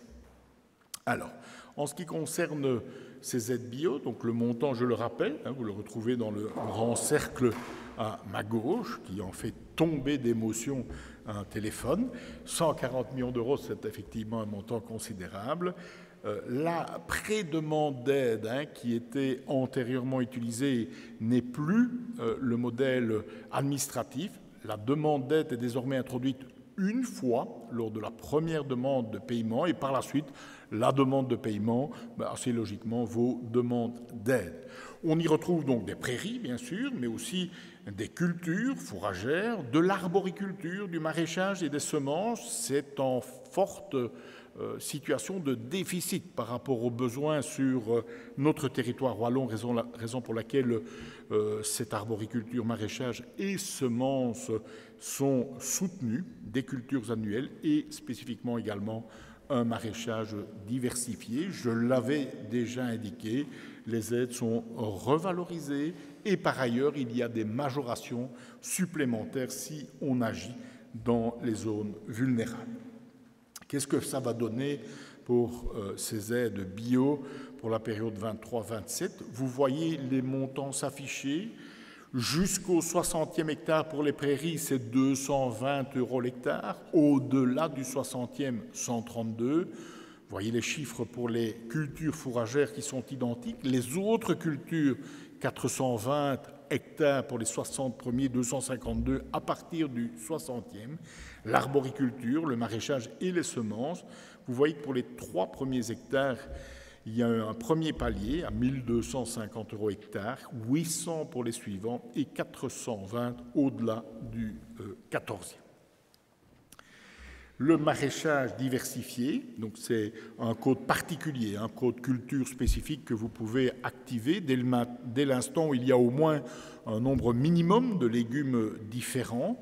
Speaker 2: Alors, en ce qui concerne ces aides bio, donc le montant, je le rappelle, vous le retrouvez dans le grand cercle à ma gauche, qui en fait tomber d'émotion un téléphone. 140 millions d'euros, c'est effectivement un montant considérable. La pré-demande d'aide qui était antérieurement utilisée n'est plus le modèle administratif. La demande d'aide est désormais introduite une fois lors de la première demande de paiement et par la suite, la demande de paiement, assez logiquement, vos demandes d'aide. On y retrouve donc des prairies, bien sûr, mais aussi des cultures fourragères, de l'arboriculture, du maraîchage et des semences. C'est en forte situation de déficit par rapport aux besoins sur notre territoire wallon, raison pour laquelle cette arboriculture, maraîchage et semences sont soutenues, des cultures annuelles et spécifiquement également un maraîchage diversifié. Je l'avais déjà indiqué, les aides sont revalorisées et par ailleurs, il y a des majorations supplémentaires si on agit dans les zones vulnérables. Qu'est-ce que ça va donner pour ces aides bio pour la période 23-27? Vous voyez les montants s'afficher. Jusqu'au 60e hectare pour les prairies, c'est 220 € l'hectare. Au-delà du 60e, 132. Vous voyez les chiffres pour les cultures fourragères qui sont identiques. Les autres cultures, 420 hectares pour les 60 premiers, 252 à partir du 60e. L'arboriculture, le maraîchage et les semences. Vous voyez que pour les 3 premiers hectares, il y a un premier palier à 1250 € hectare, 800 pour les suivants et 420 au-delà du 14e. Le maraîchage diversifié, donc c'est un code particulier, un code culture spécifique que vous pouvez activer dès l'instant où il y a au moins un nombre minimum de légumes différents,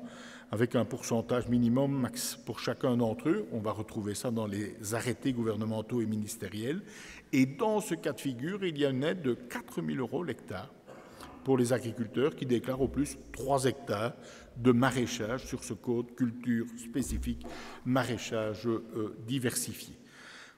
Speaker 2: avec un pourcentage minimum max pour chacun d'entre eux. On va retrouver ça dans les arrêtés gouvernementaux et ministériels. Et dans ce cas de figure, il y a une aide de 4 000 € l'hectare pour les agriculteurs qui déclarent au plus 3 hectares de maraîchage sur ce code culture spécifique maraîchage diversifié.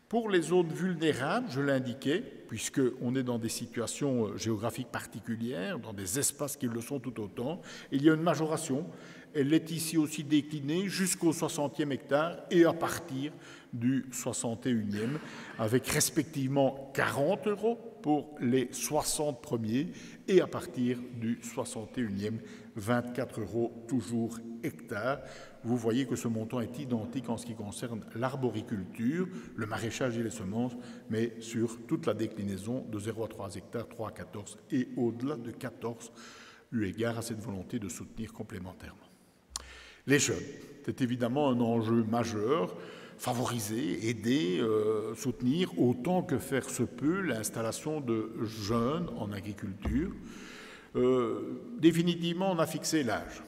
Speaker 2: Pour les zones vulnérables, je l'indiquais, puisqu'on est dans des situations géographiques particulières, dans des espaces qui le sont tout autant, il y a une majoration. Elle est ici aussi déclinée jusqu'au 60e hectare et à partir du 61e, avec respectivement 40 € pour les 60 premiers et à partir du 61e, 24 € toujours hectare. Vous voyez que ce montant est identique en ce qui concerne l'arboriculture, le maraîchage et les semences, mais sur toute la déclinaison de 0 à 3 hectares, 3 à 14 et au-delà de 14, eu égard à cette volonté de soutenir complémentairement. Les jeunes, c'est évidemment un enjeu majeur, favoriser, aider, soutenir autant que faire se peut l'installation de jeunes en agriculture. Définitivement, on a fixé l'âge.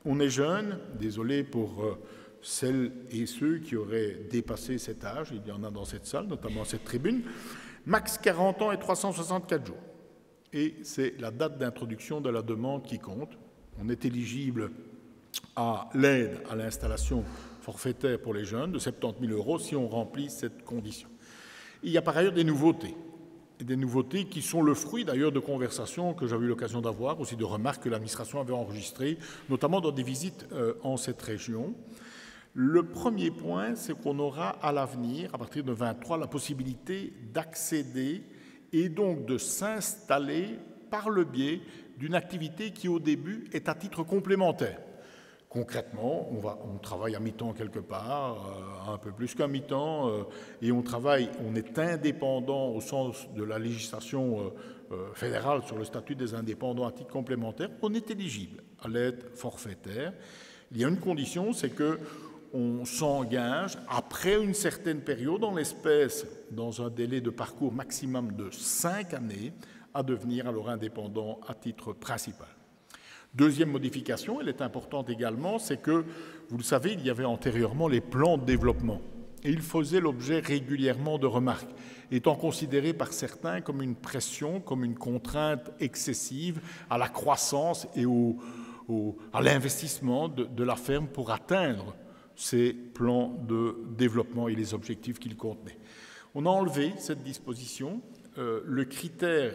Speaker 2: On est jeune, désolé pour celles et ceux qui auraient dépassé cet âge, il y en a dans cette salle, notamment cette tribune, max 40 ans et 364 jours. Et c'est la date d'introduction de la demande qui compte. On est éligible à l'aide à l'installation forfaitaire pour les jeunes de 70 000 € si on remplit cette condition. Il y a par ailleurs des nouveautés qui sont le fruit d'ailleurs de conversations que j'avais eu l'occasion d'avoir, aussi de remarques que l'administration avait enregistrées, notamment dans des visites en cette région. Le premier point, c'est qu'on aura à l'avenir, à partir de 2023, la possibilité d'accéder et donc de s'installer par le biais d'une activité qui au début est à titre complémentaire. Concrètement, on travaille à mi-temps quelque part, un peu plus qu'à mi-temps, et on est indépendant au sens de la législation fédérale sur le statut des indépendants à titre complémentaire. On est éligible à l'aide forfaitaire. Il y a une condition, c'est qu'on s'engage après une certaine période, en l'espèce, dans un délai de parcours maximum de 5 années, à devenir alors indépendant à titre principal. Deuxième modification, elle est importante également, c'est que, vous le savez, il y avait antérieurement les plans de développement. Et ils faisaient l'objet régulièrement de remarques, étant considérés par certains comme une pression, comme une contrainte excessive à la croissance et à l'investissement de la ferme pour atteindre ces plans de développement et les objectifs qu'ils contenaient. On a enlevé cette disposition. Le critère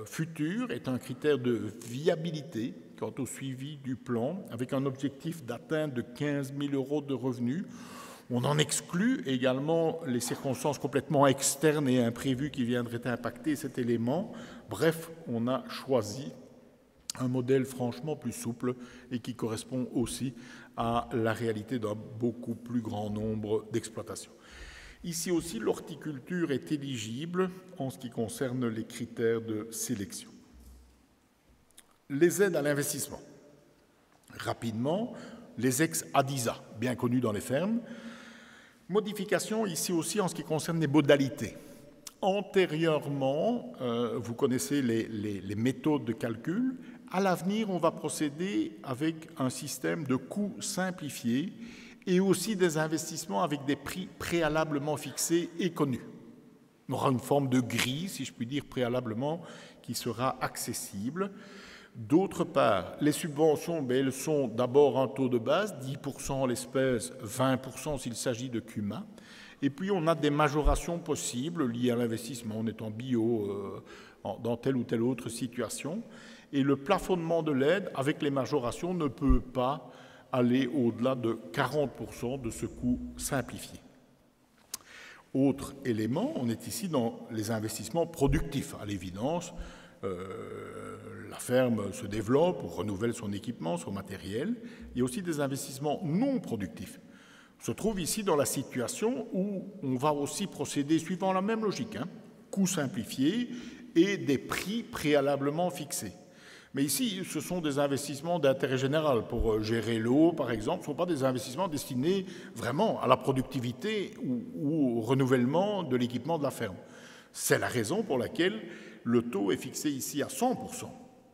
Speaker 2: futur est un critère de viabilité quant au suivi du plan, avec un objectif d'atteinte de 15 000 € de revenus. On en exclut également les circonstances complètement externes et imprévues qui viendraient impacter cet élément. Bref, on a choisi un modèle franchement plus souple et qui correspond aussi à la réalité d'un beaucoup plus grand nombre d'exploitations. Ici aussi, l'horticulture est éligible en ce qui concerne les critères de sélection. Les aides à l'investissement. Rapidement, les ex-ADISA, bien connus dans les fermes. Modification ici aussi en ce qui concerne les modalités. Antérieurement, vous connaissez les méthodes de calcul. À l'avenir, on va procéder avec un système de coûts simplifié et aussi des investissements avec des prix préalablement fixés et connus. On aura une forme de grille, si je puis dire, préalablement, qui sera accessible. D'autre part, les subventions, elles sont d'abord un taux de base, 10% en l'espèce, 20% s'il s'agit de CUMA. Et puis, on a des majorations possibles liées à l'investissement, en étant bio, dans telle ou telle autre situation. Et le plafonnement de l'aide, avec les majorations, ne peut pas aller au-delà de 40% de ce coût simplifié. Autre élément, on est ici dans les investissements productifs. À l'évidence, la ferme se développe, renouvelle son équipement, son matériel. Il y a aussi des investissements non productifs. On se trouve ici dans la situation où on va aussi procéder suivant la même logique, coût simplifié et des prix préalablement fixés. Mais ici, ce sont des investissements d'intérêt général. Pour gérer l'eau, par exemple, ce ne sont pas des investissements destinés vraiment à la productivité ou au renouvellement de l'équipement de la ferme. C'est la raison pour laquelle le taux est fixé ici à 100%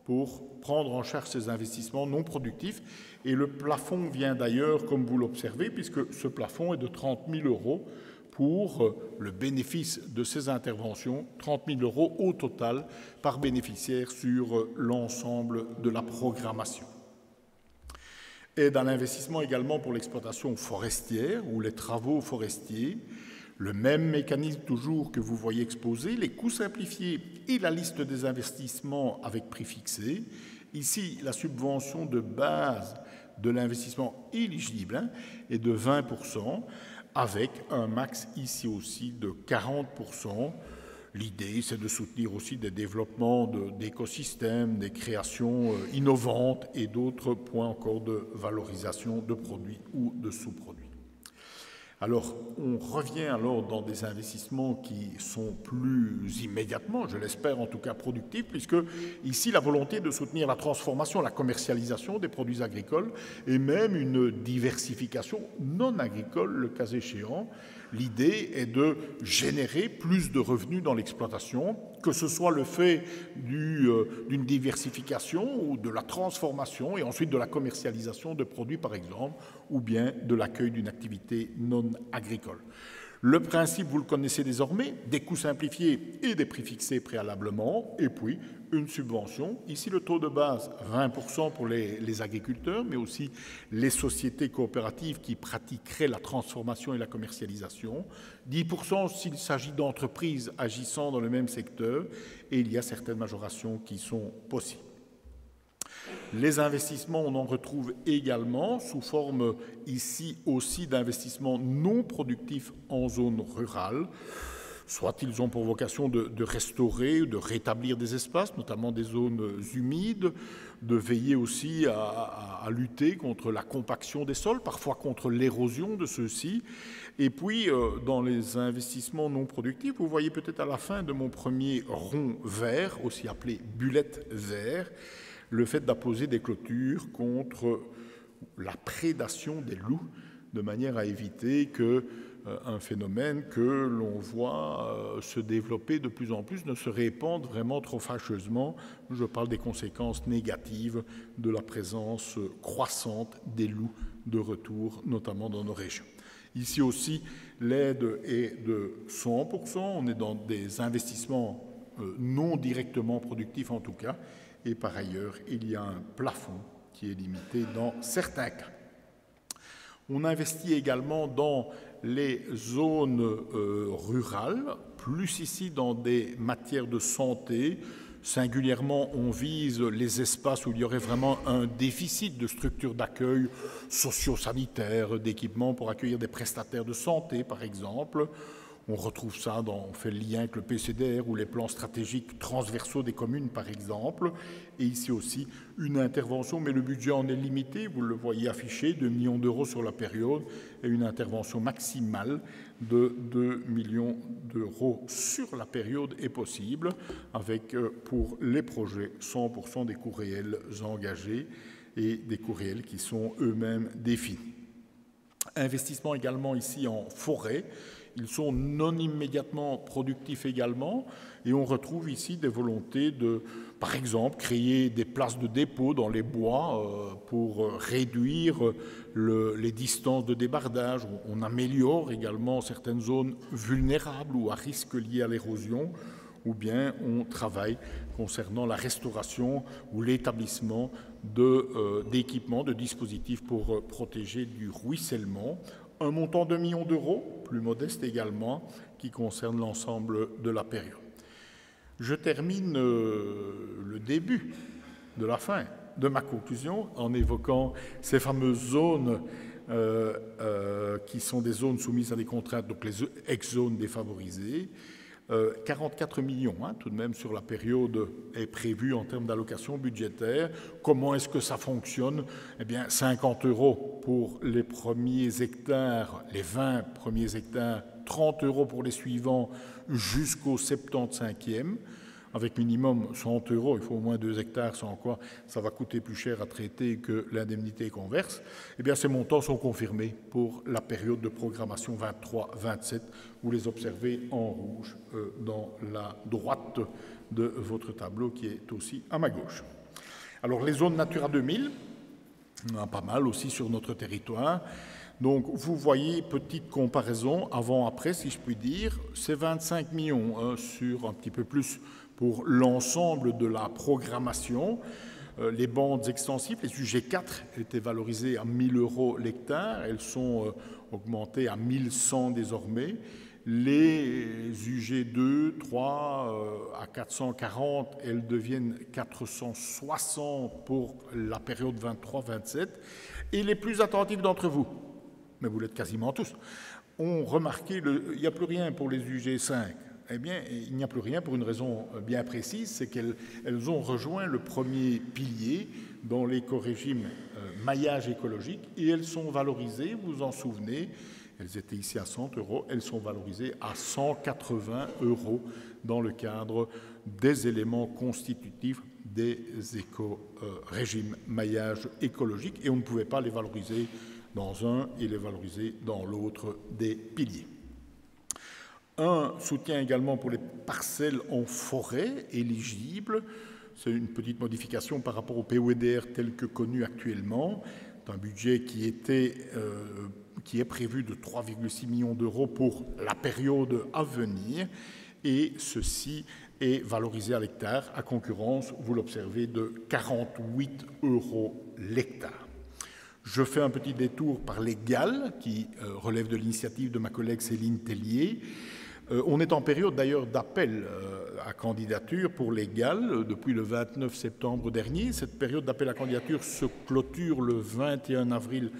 Speaker 2: pour prendre en charge ces investissements non productifs. Et le plafond vient d'ailleurs, comme vous l'observez, puisque ce plafond est de 30 000 € pour le bénéfice de ces interventions, 30 000 € au total par bénéficiaire sur l'ensemble de la programmation. Aide à l'investissement également pour l'exploitation forestière ou les travaux forestiers. Le même mécanisme toujours que vous voyez exposé, les coûts simplifiés et la liste des investissements avec prix fixé. Ici, la subvention de base de l'investissement éligible est de 20%, avec un max ici aussi de 40%. L'idée, c'est de soutenir aussi des développements d'écosystèmes, des créations innovantes et d'autres points encore de valorisation de produits ou de sous-produits. Alors, on revient alors dans des investissements qui sont plus immédiatement, je l'espère en tout cas, productifs, puisque ici, la volonté de soutenir la transformation, la commercialisation des produits agricoles et même une diversification non agricole, le cas échéant. L'idée est de générer plus de revenus dans l'exploitation, que ce soit le fait d'une diversification ou de la transformation et ensuite de la commercialisation de produits, par exemple, ou bien de l'accueil d'une activité non agricole. Le principe, vous le connaissez désormais, des coûts simplifiés et des prix fixés préalablement, et puis une subvention. Ici, le taux de base, 20% pour les agriculteurs, mais aussi les sociétés coopératives qui pratiqueraient la transformation et la commercialisation. 10% s'il s'agit d'entreprises agissant dans le même secteur, et il y a certaines majorations qui sont possibles. Les investissements, on en retrouve également sous forme ici aussi d'investissements non productifs en zone rurale. Soit ils ont pour vocation de restaurer, de rétablir des espaces, notamment des zones humides, de veiller aussi à lutter contre la compaction des sols, parfois contre l'érosion de ceux-ci. Et puis, dans les investissements non productifs, vous voyez peut-être à la fin de mon premier rond vert, aussi appelé bullette vert, le fait d'apposer des clôtures contre la prédation des loups, de manière à éviter que un phénomène que l'on voit se développer de plus en plus ne se répande vraiment trop fâcheusement. Je parle des conséquences négatives de la présence croissante des loups de retour, notamment dans nos régions. Ici aussi, l'aide est de 100%. On est dans des investissements non directement productifs en tout cas. Et par ailleurs, il y a un plafond qui est limité dans certains cas. On investit également dans les zones rurales, plus ici dans des matières de santé. Singulièrement, on vise les espaces où il y aurait vraiment un déficit de structures d'accueil socio-sanitaires, d'équipements pour accueillir des prestataires de santé, par exemple. On retrouve ça, on fait le lien avec le PCDR ou les plans stratégiques transversaux des communes, par exemple. Et ici aussi, une intervention, mais le budget en est limité, vous le voyez affiché, 2 millions d'euros sur la période, et une intervention maximale de 2 millions d'euros sur la période est possible, avec, pour les projets, 100% des coûts réels engagés et des coûts réels qui sont eux-mêmes définis. Investissement également ici en forêt. Ils sont non immédiatement productifs également et on retrouve ici des volontés de, par exemple, créer des places de dépôt dans les bois pour réduire les distances de débardage. On améliore également certaines zones vulnérables ou à risque lié à l'érosion, ou bien on travaille concernant la restauration ou l'établissement d'équipements, de dispositifs pour protéger du ruissellement. Un montant de 2 millions d'euros, plus modeste également, qui concerne l'ensemble de la période. Je termine le début de la fin de ma conclusion en évoquant ces fameuses zones qui sont des zones soumises à des contraintes, donc les ex-zones défavorisées. 44 millions tout de même sur la période est prévu en termes d'allocation budgétaire. Comment est-ce que ça fonctionne? Eh bien, 50 € pour les premiers hectares, les 20 premiers hectares, 30 € pour les suivants jusqu'au 75e. avec minimum 100 €, il faut au moins 2 hectares, sans quoi ça va coûter plus cher à traiter que l'indemnité qu'on verse, eh bien ces montants sont confirmés pour la période de programmation 23-27. Vous les observez en rouge dans la droite de votre tableau qui est aussi à ma gauche. Alors les zones Natura 2000, on en a pas mal aussi sur notre territoire. Donc vous voyez, petite comparaison avant-après, si je puis dire, c'est 25 millions sur un petit peu plus pour l'ensemble de la programmation. Les bandes extensibles, les UG4 étaient valorisées à 1 000 € l'hectare, elles sont augmentées à 1 100 désormais. Les UG2, 3 à 440, elles deviennent 460 pour la période 23-27. Et les plus attentifs d'entre vous, mais vous l'êtes quasiment tous, ont remarqué il n'y a plus rien pour les UG5. Eh bien, il n'y a plus rien pour une raison bien précise, c'est qu'elles ont rejoint le premier pilier dans l'éco-régime maillage écologique et elles sont valorisées, vous vous en souvenez, elles étaient ici à 100 €, elles sont valorisées à 180 € dans le cadre des éléments constitutifs des éco-régimes maillage écologique et on ne pouvait pas les valoriser dans un et les valoriser dans l'autre des piliers. Un soutien également pour les parcelles en forêt éligibles. C'est une petite modification par rapport au POEDR tel que connu actuellement. C'est un budget qui est prévu de 3,6 millions € pour la période à venir et ceci est valorisé à l'hectare à concurrence, vous l'observez, de 48 € l'hectare. Je fais un petit détour par les GAL qui relève de l'initiative de ma collègue Céline Tellier. On est en période d'ailleurs d'appel à candidature pour les GAL depuis le 29 septembre dernier. Cette période d'appel à candidature se clôture le 21 avril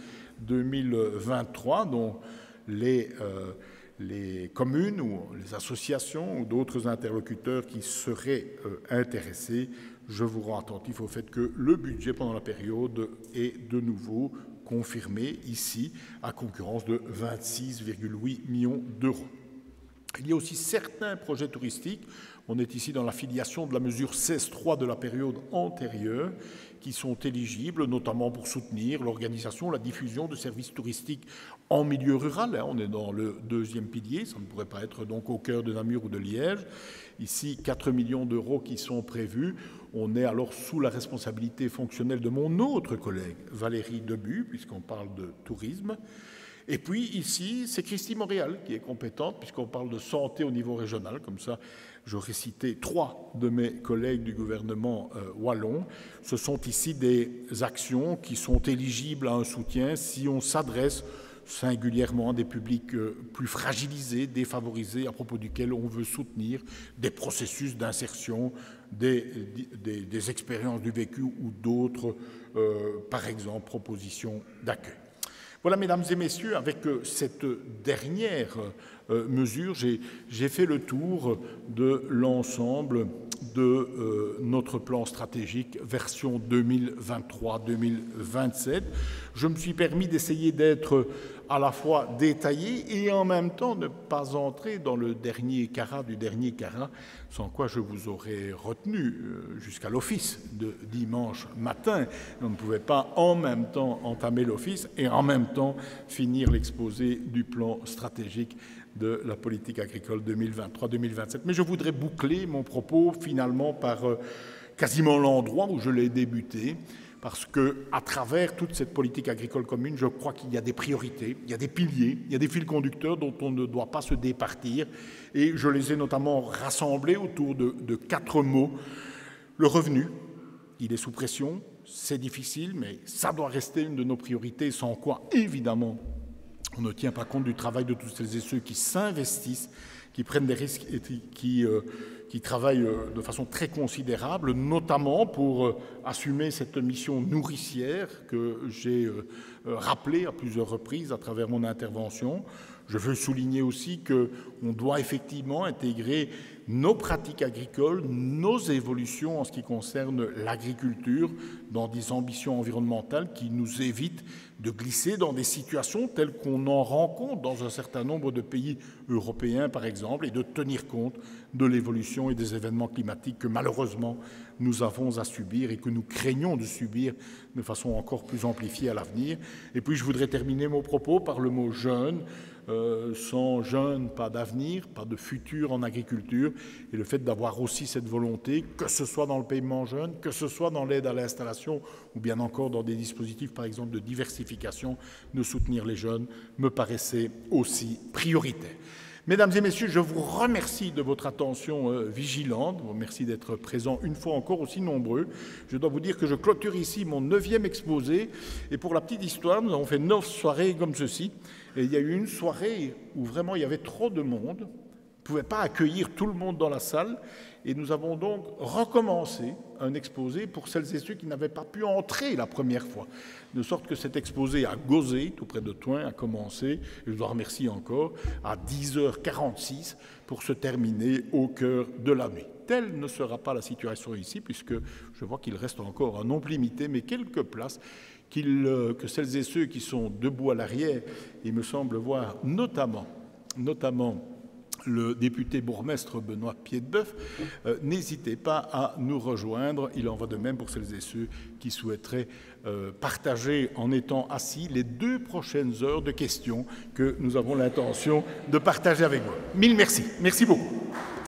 Speaker 2: 2023, dont les communes ou les associations ou d'autres interlocuteurs qui seraient intéressés, je vous rends attentif au fait que le budget pendant la période est de nouveau confirmé ici à concurrence de 26,8 millions €. Il y a aussi certains projets touristiques, on est ici dans la filiation de la mesure 16.3 de la période antérieure, qui sont éligibles, notamment pour soutenir l'organisation, la diffusion de services touristiques en milieu rural. On est dans le deuxième pilier, ça ne pourrait pas être donc au cœur de Namur ou de Liège. Ici, 4 millions € qui sont prévus. On est alors sous la responsabilité fonctionnelle de mon autre collègue, Valérie Debu, puisqu'on parle de tourisme. Et puis ici, c'est Christy Montréal qui est compétente, puisqu'on parle de santé au niveau régional. Comme ça, j'aurais cité 3 de mes collègues du gouvernement wallon. Ce sont ici des actions qui sont éligibles à un soutien si on s'adresse singulièrement à des publics plus fragilisés, défavorisés, à propos duquel on veut soutenir des processus d'insertion, des expériences du vécu ou d'autres, par exemple, propositions d'accueil. Voilà, mesdames et messieurs, avec cette dernière mesure, j'ai fait le tour de l'ensemble de notre plan stratégique version 2023-2027. Je me suis permis d'essayer d'être à la fois détaillé et en même temps ne pas entrer dans le dernier carat du dernier carat, sans quoi je vous aurais retenu jusqu'à l'office de dimanche matin. On ne pouvait pas en même temps entamer l'office et en même temps finir l'exposé du plan stratégique de la politique agricole 2023-2027. Mais je voudrais boucler mon propos finalement par quasiment l'endroit où je l'ai débuté, parce qu'à travers toute cette politique agricole commune, je crois qu'il y a des priorités, il y a des piliers, il y a des fils conducteurs dont on ne doit pas se départir. Et je les ai notamment rassemblés autour de 4 mots. Le revenu, il est sous pression, c'est difficile, mais ça doit rester une de nos priorités, sans quoi, évidemment, on ne tient pas compte du travail de tous celles et ceux qui s'investissent, qui prennent des risques et qui travaillent de façon très considérable, notamment pour assumer cette mission nourricière que j'ai rappelée à plusieurs reprises à travers mon intervention. Je veux souligner aussi qu'on doit effectivement intégrer nos pratiques agricoles, nos évolutions en ce qui concerne l'agriculture dans des ambitions environnementales qui nous évitent de glisser dans des situations telles qu'on en rencontre dans un certain nombre de pays européens, par exemple, exemple et de tenir compte de l'évolution et des événements climatiques que malheureusement nous avons à subir et que nous craignons de subir de façon encore plus amplifiée à l'avenir. Et puis je voudrais terminer mon propos par le mot jeune. Sans jeunes, pas d'avenir, pas de futur en agriculture. Et le fait d'avoir aussi cette volonté, que ce soit dans le paiement jeune, que ce soit dans l'aide à l'installation ou bien encore dans des dispositifs, par exemple, de diversification, de soutenir les jeunes, me paraissait aussi prioritaire. Mesdames et messieurs, je vous remercie de votre attention vigilante. Merci d'être présents une fois encore aussi nombreux. Je dois vous dire que je clôture ici mon 9e exposé. Et pour la petite histoire, nous avons fait 9 soirées comme ceci. Et il y a eu une soirée où vraiment il y avait trop de monde. On ne pouvait pas accueillir tout le monde dans la salle. Et nous avons donc recommencé un exposé pour celles et ceux qui n'avaient pas pu entrer la première fois. De sorte que cet exposé à Gauzé, tout près de Thoin, a commencé, et je dois remercier encore, à 10h46 pour se terminer au cœur de la nuit. Telle ne sera pas la situation ici, puisque je vois qu'il reste encore un nombre limité, mais quelques places que celles et ceux qui sont debout à l'arrière, il me semble voir notamment le député bourgmestre Benoît Piedboeuf, n'hésitez pas à nous rejoindre. Il en va de même pour celles et ceux qui souhaiteraient partager en étant assis les 2 prochaines heures de questions que nous avons l'intention de partager avec vous. Mille merci. Merci beaucoup.